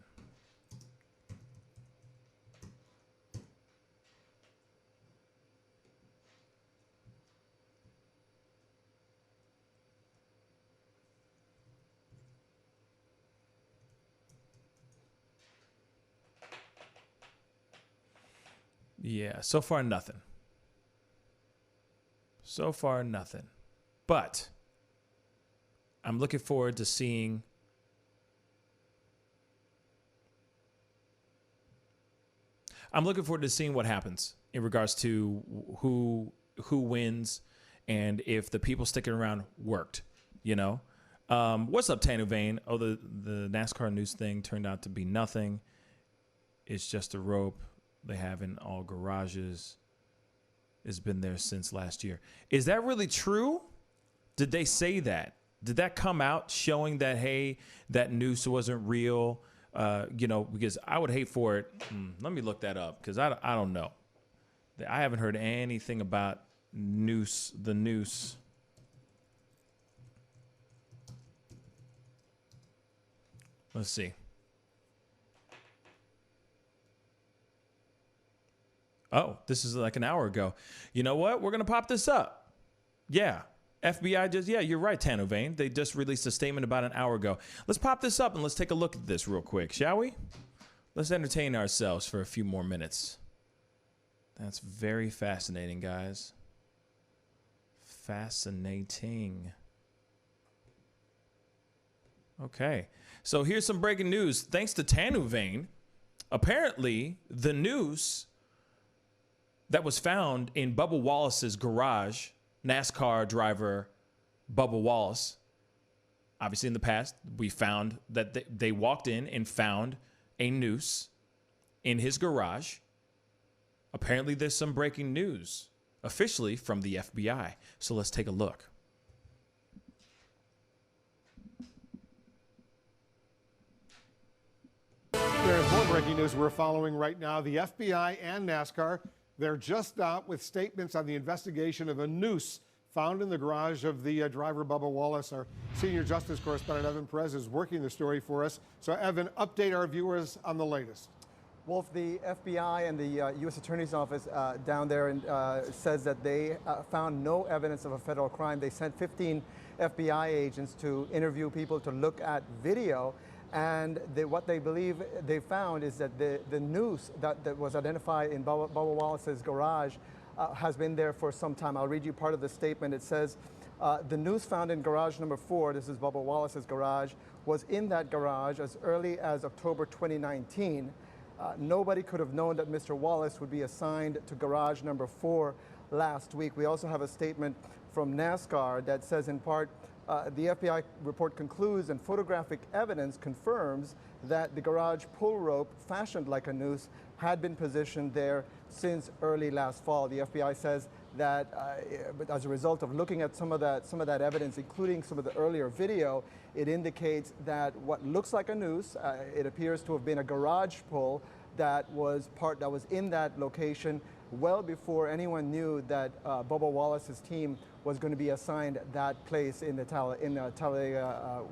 Yeah, so far nothing. So far, nothing. But I'm looking forward to seeing what happens in regards to who wins and if the people sticking around worked, What's up, Tanu Vane? Oh, the NASCAR news thing turned out to be nothing. It's just a rope they have in all garages. It's been there since last year. Is that really true? Did they say that? Did that come out showing that, hey, that noose wasn't real? Because I would hate for it. Let me look that up because I don't know. I haven't heard anything about the noose. Let's see. Oh, this is like an hour ago. You know what? We're going to pop this up. Yeah. FBI you're right, Tanu Vane. They just released a statement about an hour ago. Let's pop this up and let's take a look at this real quick, shall we? Let's entertain ourselves for a few more minutes. That's very fascinating, guys. Fascinating. Okay. So here's some breaking news. Thanks to Tanu Vane, apparently the noose that was found in Bubba Wallace's garage, NASCAR driver Bubba Wallace. Obviously, in the past, we found that they walked in and found a noose in his garage. Apparently, there's some breaking news officially from the FBI. So let's take a look. There's more breaking news we're following right now. The FBI and NASCAR, they're just out with statements on the investigation of a noose found in the garage of the driver, Bubba Wallace. Our senior justice correspondent, Evan Perez, is working the story for us. So, Evan, update our viewers on the latest. Wolf, the FBI and the U.S. Attorney's Office down there says that they found no evidence of a federal crime. They sent 15 FBI agents to interview people, to look at video. And what they believe they found is that the noose that was identified in Bubba Wallace's garage has been there for some time. I'll read you part of the statement. It says, the noose found in garage number 4, this is Bubba Wallace's garage, was in that garage as early as October 2019. Nobody could have known that Mr. Wallace would be assigned to garage number 4 last week. We also have a statement from NASCAR that says, in part, the FBI report concludes and photographic evidence confirms that the garage pull rope fashioned like a noose had been positioned there since early last fall. The FBI says that as a result of looking at some of that evidence, including some of the earlier video, it indicates that what looks like a noose, it appears to have been a garage pull that was in that location well before anyone knew that Bubba Wallace's team was going to be assigned that place in the Talladega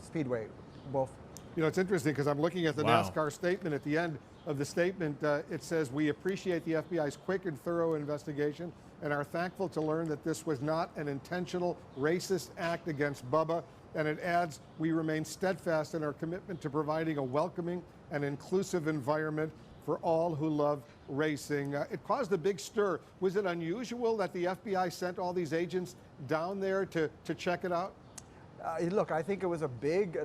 Speedway. Wolf. You know, it's interesting because I'm looking at the NASCAR statement. At the end of the statement, it says, we appreciate the FBI's quick and thorough investigation and are thankful to learn that this was not an intentional racist act against Bubba. And it adds, we remain steadfast in our commitment to providing a welcoming and inclusive environment for all who love racing. It caused a big stir. Was it unusual that the FBI sent all these agents down there to check it out? Look, I think it was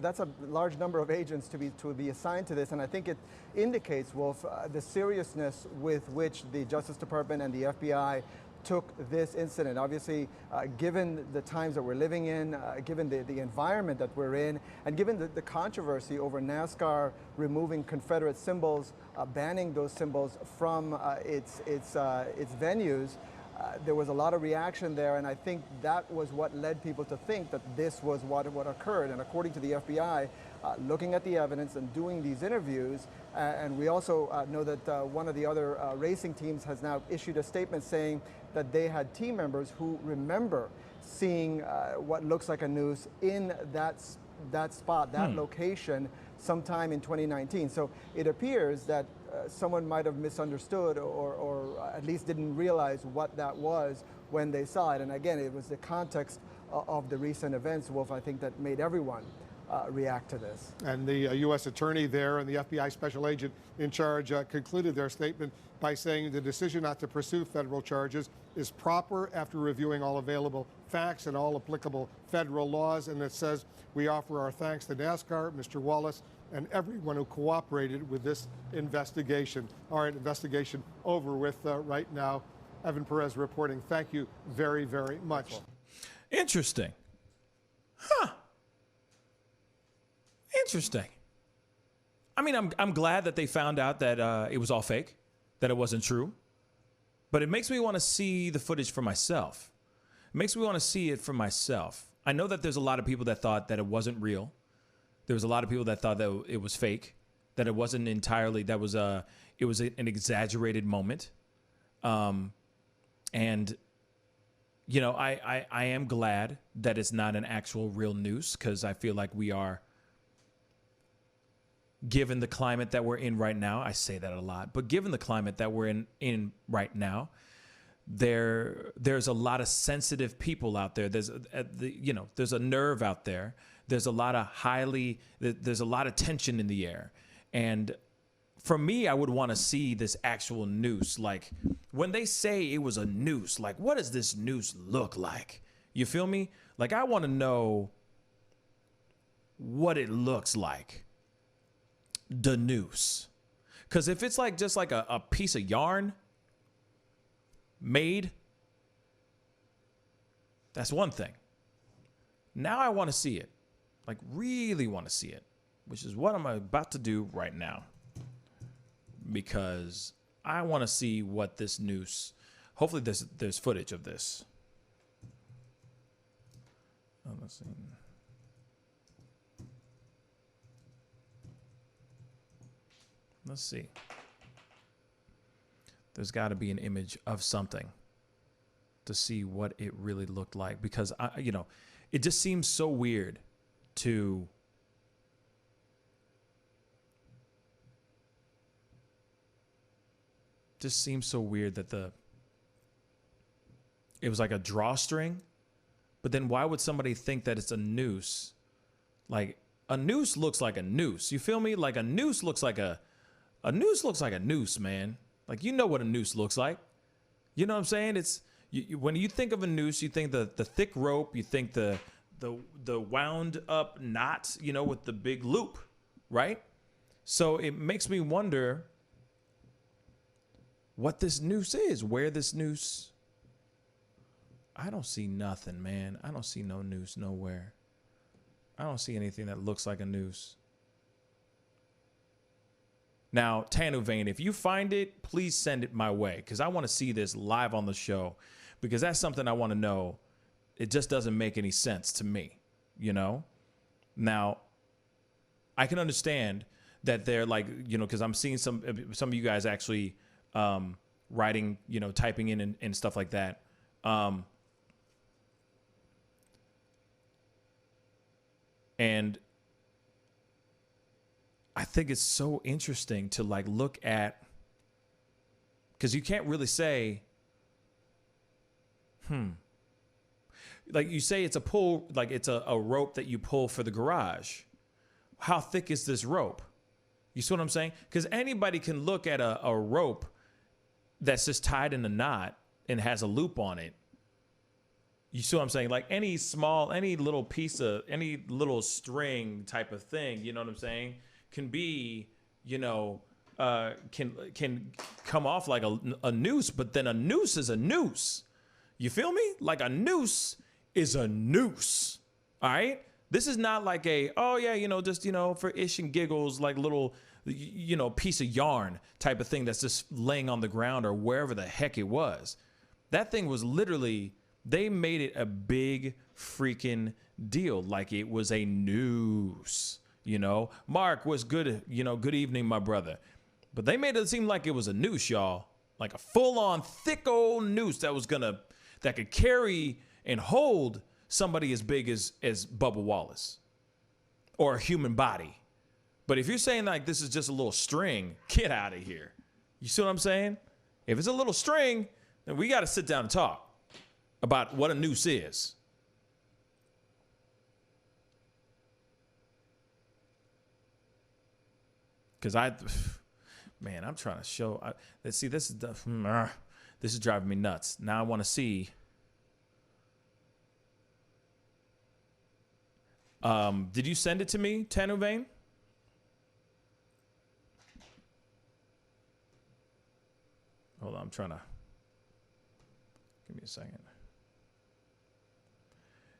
that's a large number of agents to be assigned to this, and I think it indicates, Wolf, the seriousness with which the Justice Department and the FBI took this incident. Obviously, given the times that we're living in, given the environment that we're in, and given the controversy over NASCAR removing Confederate symbols, banning those symbols from its venues, there was a lot of reaction there, and I think that was what led people to think that this was what occurred. And according to the FBI, looking at the evidence and doing these interviews, and we also know that one of the other racing teams has now issued a statement saying that they had team members who remember seeing what looks like a noose in that spot, that location, sometime in 2019. So it appears that someone might have misunderstood or at least didn't realize what that was when they saw it. And again, it was the context of the recent events, Wolf, I think, that made everyone react to this. And the U.S. attorney there and the FBI special agent in charge concluded their statement by saying the decision not to pursue federal charges is proper after reviewing all available facts and all applicable federal laws. And it says, we offer our thanks to NASCAR, Mr. Wallace, and everyone who cooperated with this investigation. All right, investigation over with right now. Evan Perez reporting. Thank you very, very much. Interesting. Interesting. I mean, I'm glad that they found out that it was all fake, that it wasn't true. But it makes me want to see the footage for myself. It makes me want to see it for myself. I know that there's a lot of people that thought that it wasn't real. There was a lot of people that thought that it was fake, that it wasn't entirely, it was an exaggerated moment. And, you know, I am glad that it's not an actual real noose, because I feel like we are, given the climate that we're in right now, I say that a lot, but given the climate that we're in right now, there's a lot of sensitive people out there. There's a nerve out there. There's a lot of tension in the air. And for me, I would want to see this actual noose. Like, when they say it was a noose, like, what does this noose look like? You feel me? Like, I want to know what it looks like. The noose. Because if it's like just like a piece of yarn made, that's one thing. Now I want to see it. Like, really want to see it, which is what I'm about to do right now. Because I want to see what this noose, hopefully there's footage of this. Oh, let's see. Let's see. There's got to be an image of something to see what it really looked like, because it just seems so weird to that it was like a drawstring, but then why would somebody think that it's a noose? Like, a noose looks like a noose. You feel me? Like, a noose looks like a noose looks like a noose, man. Like, you know what a noose looks like. You know what I'm saying? It's when you think of a noose, you think the thick rope, you think the wound up knot, with the big loop, right? So it makes me wonder what this noose is, where this noose. I don't see nothing, man. I don't see no noose nowhere. I don't see anything that looks like a noose. Now, Tanu Vane, if you find it, please send it my way, because I want to see this live on the show, because that's something I want to know. It just doesn't make any sense to me, Now, I can understand that they're like, because I'm seeing some of you guys actually writing, typing in and stuff like that. And I think it's so interesting to like look at, because you can't really say, like you say it's a pull, like it's a rope that you pull for the garage. How thick is this rope? You see what I'm saying? Because anybody can look at a rope that's just tied in a knot and has a loop on it. You see what I'm saying? Like any little piece of, any little string type of thing, you know what I'm saying? Can be, can come off like a noose, but then a noose is a noose. You feel me? Like a noose is a noose. All right? This is not like just for ish and giggles, like little, piece of yarn type of thing that's just laying on the ground or wherever the heck it was. That thing was literally, they made it a big freaking deal, like it was a noose. Mark was good, good evening, my brother. But they made it seem like it was a noose, y'all. Like a full-on thick old noose that could carry and hold somebody as big as Bubba Wallace or a human body. But if you're saying like this is just a little string, get out of here. You see what I'm saying? If it's a little string, then we got to sit down and talk about what a noose is. Because I'm trying to show. Let's see, this is driving me nuts. Now I want to see. Did you send it to me, Tanu Vane? Hold on, I'm trying to. Give me a second.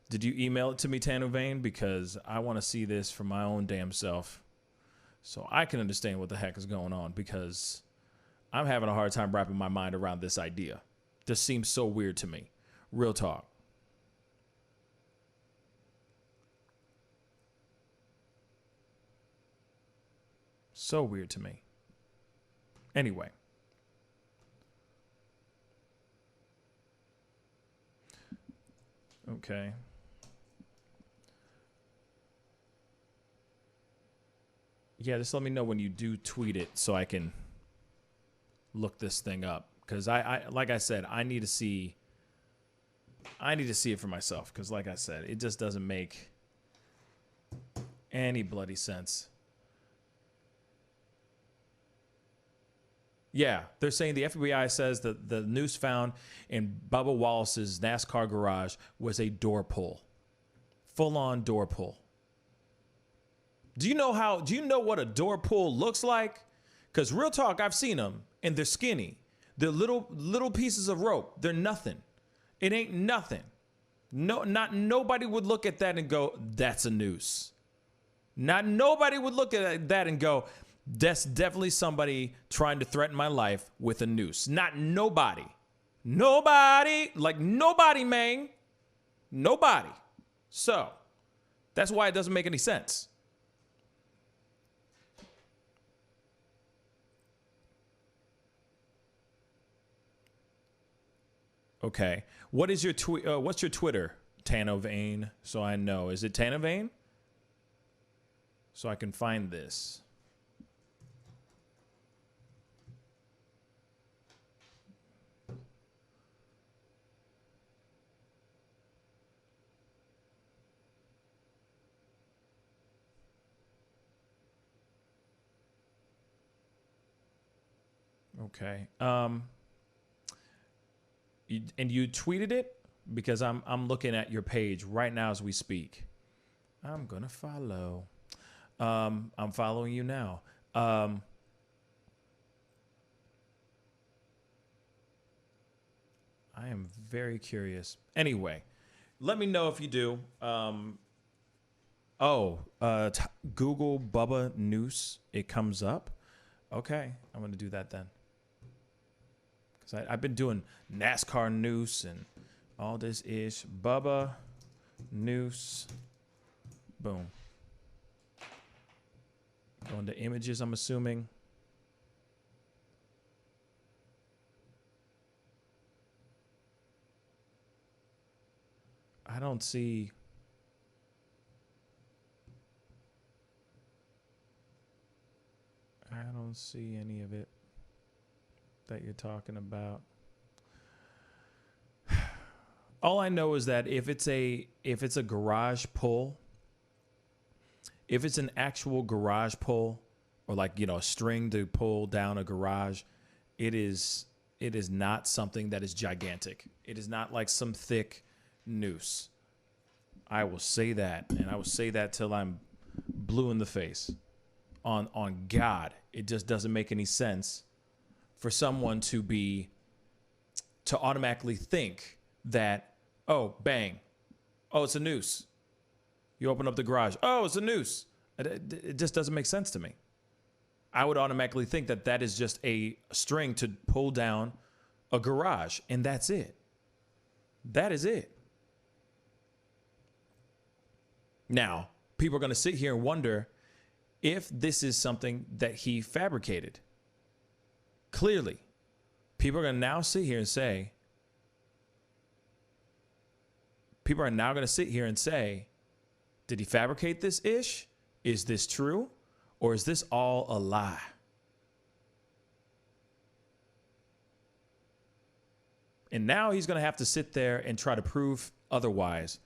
Did you email it to me, Tanu Vane? Because I want to see this for my own damn self, so I can understand what the heck is going on, because I'm having a hard time wrapping my mind around this idea. This seems so weird to me. Real talk. So weird to me. Anyway. Okay. Yeah, just let me know when you do tweet it so I can look this thing up. Because I like I said, I need to see it for myself. Because like I said, it just doesn't make any bloody sense. Yeah, they're saying the FBI says that the noose found in Bubba Wallace's NASCAR garage was a door pull. Full-on door pull. Do you know what a door pull looks like? Because real talk, I've seen them, and they're skinny. They're little pieces of rope. They're nothing. It ain't nothing. No, not nobody would look at that and go, that's a noose. Not nobody would look at that and go, that's definitely somebody trying to threaten my life with a noose. Not nobody. Nobody. Like nobody, man. Nobody. So that's why it doesn't make any sense. Okay. What is your what's your Twitter, Tano Vane? So I know. Is it Tano Vane? So I can find this. Okay. You tweeted it? Because I'm looking at your page right now as we speak. I'm gonna follow. I'm following you now. I am very curious. Anyway, let me know if you do. Google Bubba Noose. It comes up. Okay, I'm gonna do that then. Because I've been doing NASCAR Noose and all this ish. Bubba Noose. Boom. Going to images, I'm assuming. I don't see. I don't see any of it that you're talking about. All I know is that if it's a garage pull, if it's an actual garage pull, or like, you know, a string to pull down a garage, it is not something that is gigantic. It is not like some thick noose. I will say that, and I will say that till I'm blue in the face. On God, it just doesn't make any sense for someone to automatically think that, oh, bang, oh, it's a noose. You open up the garage, oh, it's a noose. It just doesn't make sense to me. I would automatically think that that is just a string to pull down a garage, and that's it. That is it. Now, people are going to sit here and wonder if this is something that he fabricated. Clearly, people are going to now sit here and say, did he fabricate this ish? Is this true? Or is this all a lie? And now he's going to have to sit there and try to prove otherwise,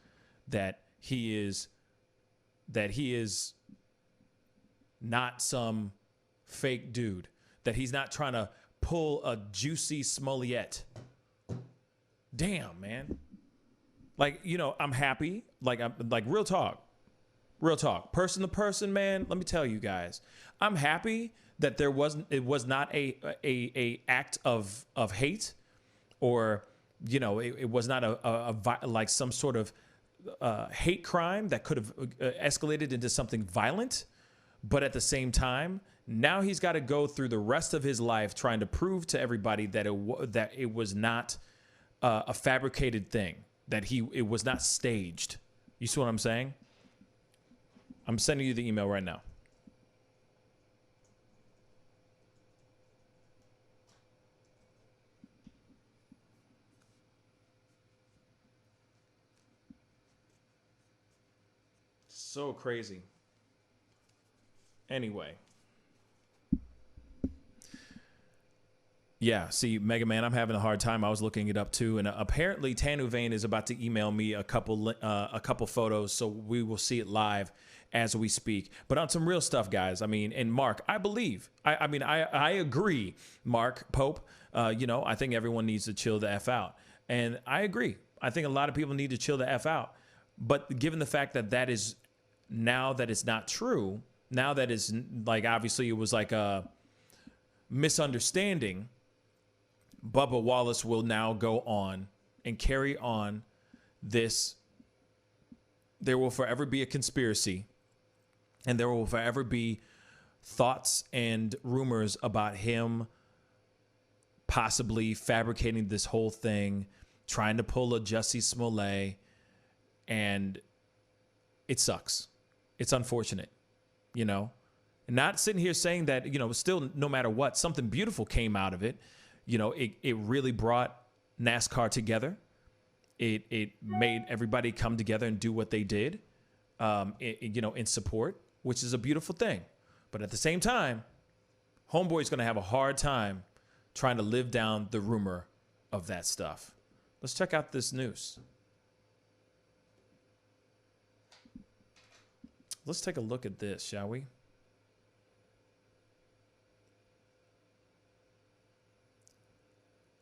that he is not some fake dude, that he's not trying to pull a Juicy Smollett. Damn, man. Like, you know, I'm happy. Like, I'm like, real talk, person to person, man. Let me tell you guys, I'm happy that it was not a act of hate, or, you know, it was not like some sort of hate crime that could have escalated into something violent. But at the same time, now he's got to go through the rest of his life trying to prove to everybody that it was not a fabricated thing, that it was not staged. You see what I'm saying? I'm sending you the email right now. So crazy. Anyway. Yeah, see, Mega Man, I'm having a hard time. I was looking it up too, and apparently Tanu Vane is about to email me a couple photos, so we will see it live as we speak. But on some real stuff, guys. I mean, and Mark, I believe, I agree, Mark Pope. You know, I think everyone needs to chill the F out, and I agree. I think a lot of people need to chill the F out. But given the fact that is now that it's not true, now that it's like, obviously it was like a misunderstanding, Bubba Wallace will now go on and carry on there will forever be a conspiracy, and there will forever be thoughts and rumors about him possibly fabricating this whole thing, trying to pull a Jussie Smollett, and it sucks. It's unfortunate, you know. Not sitting here saying that, you know, still, no matter what, something beautiful came out of it. You know, it really brought NASCAR together. It made everybody come together and do what they did, you know, in support, which is a beautiful thing. But at the same time, homeboy's going to have a hard time trying to live down the rumor of that stuff. Let's check out this noose. Let's take a look at this, shall we?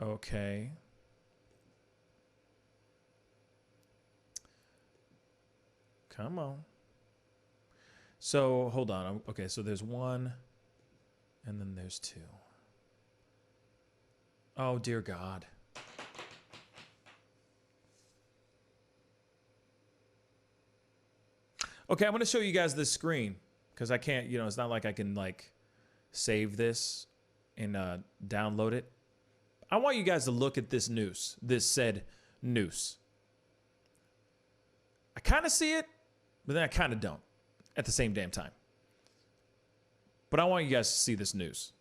Okay. Come on. So, hold on. Okay, so there's one, and then there's two. Oh, dear God. Okay, I'm going to show you guys this screen because I can't, you know, it's not like I can, like, save this and download it. I want you guys to look at this noose, this said noose. I kind of see it, but then I kind of don't at the same damn time. But I want you guys to see this noose.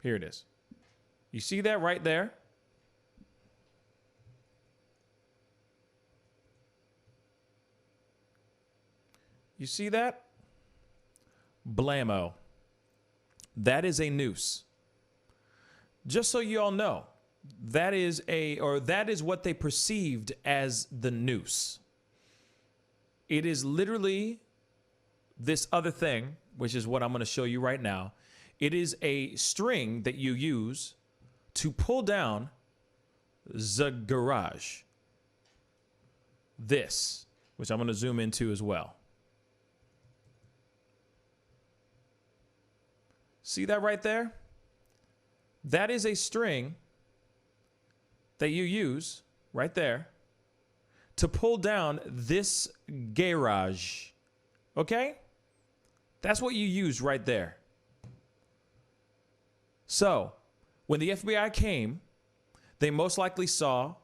Here it is. You see that right there? You see that? Blammo. That is a noose. Just so you all know, that is what they perceived as the noose. It is literally this other thing, which is what I'm going to show you right now. It is a string that you use to pull down the garage. This, which I'm going to zoom into as well. See that right there? That is a string that you use right there to pull down this garage. Okay? That's what you use right there. So, when the FBI came, they most likely saw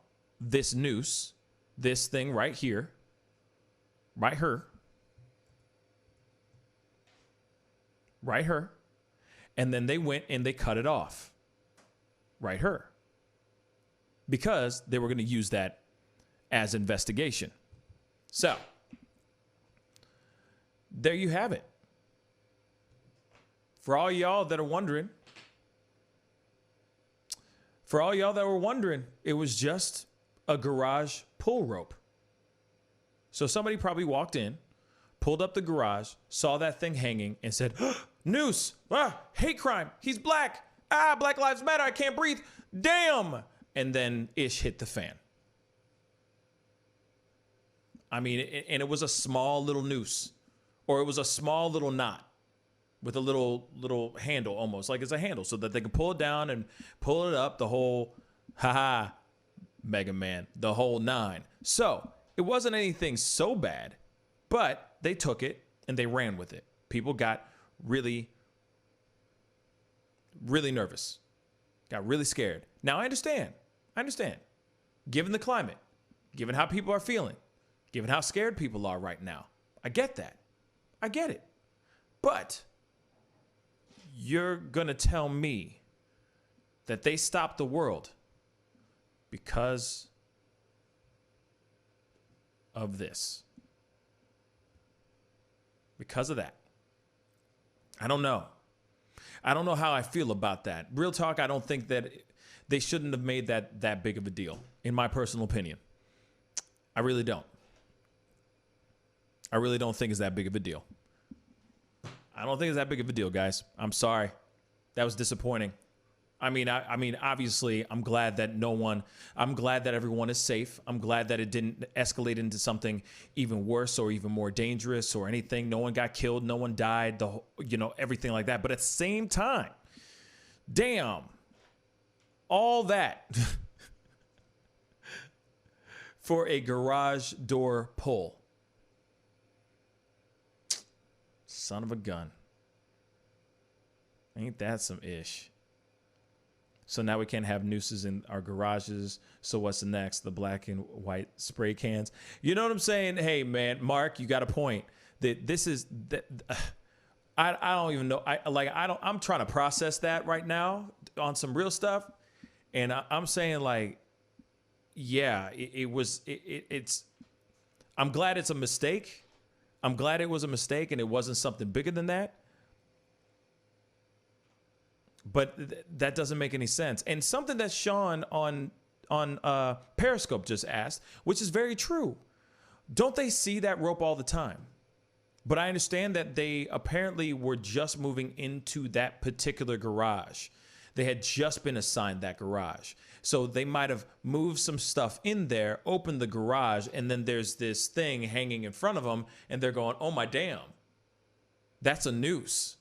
this noose, this thing right here, right here, right here, and then they went and they cut it off. Right here. Because they were going to use that as investigation. So, there you have it. For all y'all that are wondering, it was just a garage pull rope. So somebody probably walked in, pulled up the garage, saw that thing hanging, and said, noose, hate crime, he's black. Black Lives Matter, I can't breathe. Damn. And then ish hit the fan. I mean, and it was a small little noose, or it was a small little knot with a little handle, almost like it's a handle, so that they can pull it down and pull it up, the whole, Mega Man, the whole nine. So it wasn't anything so bad, but they took it and they ran with it. People got really nervous, got really scared. Now I understand. Given the climate, given how people are feeling, given how scared people are right now, I get that. I get it. But you're going to tell me that they stopped the world because of this. Because of that. I don't know. I don't know how I feel about that. Real talk, I don't think that they shouldn't have made that big of a deal, in my personal opinion. I really don't. I really don't think it's that big of a deal. I don't think it's that big of a deal, guys. I'm sorry. That was disappointing. I mean, obviously, I'm glad that everyone is safe. I'm glad that it didn't escalate into something even worse or even more dangerous or anything. No one got killed. No one died, everything like that. But at the same time, damn, all that for a garage door pull. Son of a gun. Ain't that some ish? So now we can't have nooses in our garages. So what's the next? The black and white spray cans. You know what I'm saying? Hey, man, Mark, you got a point. That this is that. I don't even know. I'm trying to process that right now on some real stuff, and I'm saying like, yeah, it's. I'm glad it's a mistake. I'm glad it was a mistake and it wasn't something bigger than that. But that doesn't make any sense. And something that Sean on Periscope just asked, which is very true. Don't they see that rope all the time? But I understand that they apparently were just moving into that particular garage. They had just been assigned that garage. So they might have moved some stuff in there, opened the garage, and then there's this thing hanging in front of them, and they're going, oh my damn, that's a noose.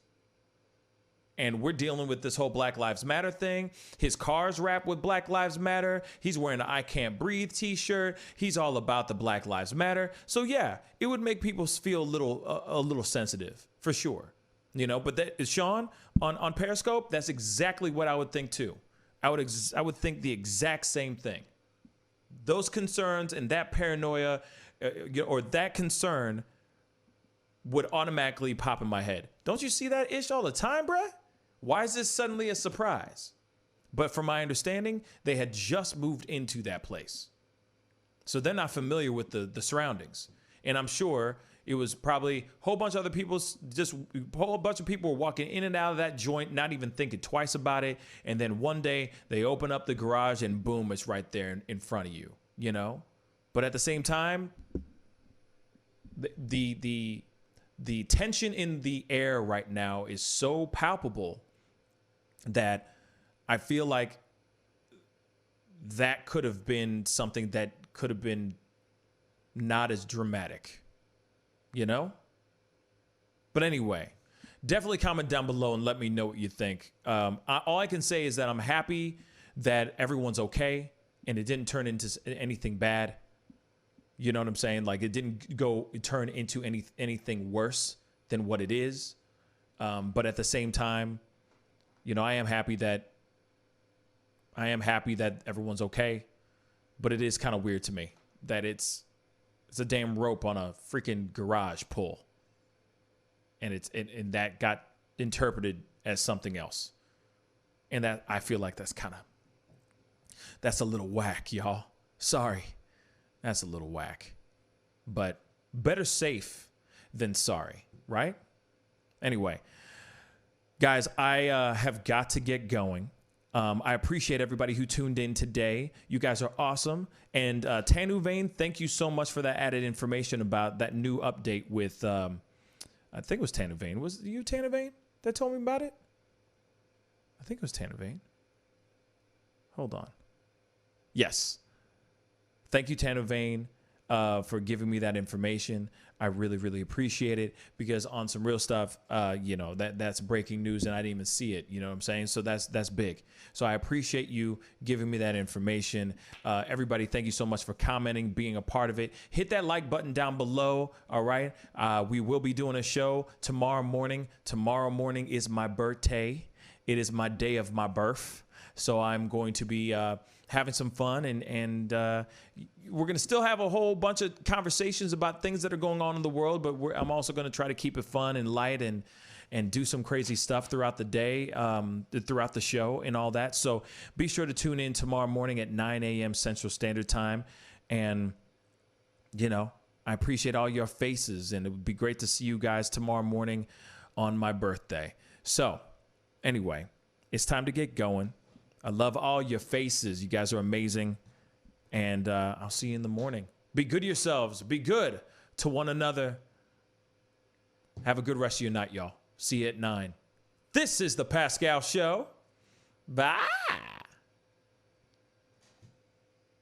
And we're dealing with this whole Black Lives Matter thing. His car's wrapped with Black Lives Matter. He's wearing an I Can't Breathe t-shirt. He's all about the Black Lives Matter. So yeah, it would make people feel a little sensitive for sure. You know, but that, Sean on Periscope, that's exactly what I would think too. I would think the exact same thing. Those concerns and that paranoia or that concern would automatically pop in my head. Don't you see that ish all the time, bruh? Why is this suddenly a surprise? But from my understanding, they had just moved into that place. So they're not familiar with the surroundings. And I'm sure it was probably a whole bunch of other people, just a whole bunch of people were walking in and out of that joint, not even thinking twice about it. And then one day they open up the garage and boom, it's right there in front of you, you know? But at the same time, the tension in the air right now is so palpable that I feel like that could have been something that could have been not as dramatic, you know? But anyway, definitely comment down below and let me know what you think. All I can say is that I'm happy that everyone's okay and it didn't turn into anything bad. You know what I'm saying? Like it didn't turn into anything worse than what it is. But at the same time, you know, I am happy that everyone's okay. But it is kind of weird to me that it's a damn rope on a freaking garage pull. And and that got interpreted as something else. And that I feel like that's a little whack, y'all. Sorry. That's a little whack, but better safe than sorry, right? Anyway, guys, I have got to get going. I appreciate everybody who tuned in today. You guys are awesome. And Tanu Vane, thank you so much for that added information about that new update with, I think it was Tanu Vane. Was it you, Tanu Vane, that told me about it? I think it was Tanu Vane. Hold on. Yes. Thank you, Tanu Vane, for giving me that information. I really, really appreciate it because on some real stuff, you know, that's breaking news and I didn't even see it. You know what I'm saying? So that's big. So I appreciate you giving me that information. Everybody, thank you so much for commenting, being a part of it. Hit that like button down below. All right. We will be doing a show tomorrow morning. Tomorrow morning is my birthday. It is my day of my birth. So I'm going to be having some fun and we're going to still have a whole bunch of conversations about things that are going on in the world, but I'm also going to try to keep it fun and light and do some crazy stuff throughout the day, throughout the show and all that. So be sure to tune in tomorrow morning at 9 a.m. Central Standard Time. And, you know, I appreciate all your faces and it would be great to see you guys tomorrow morning on my birthday. So anyway, it's time to get going. I love all your faces. You guys are amazing. And I'll see you in the morning. Be good to yourselves. Be good to one another. Have a good rest of your night, y'all. See you at 9. This is The Pascal Show. Bye.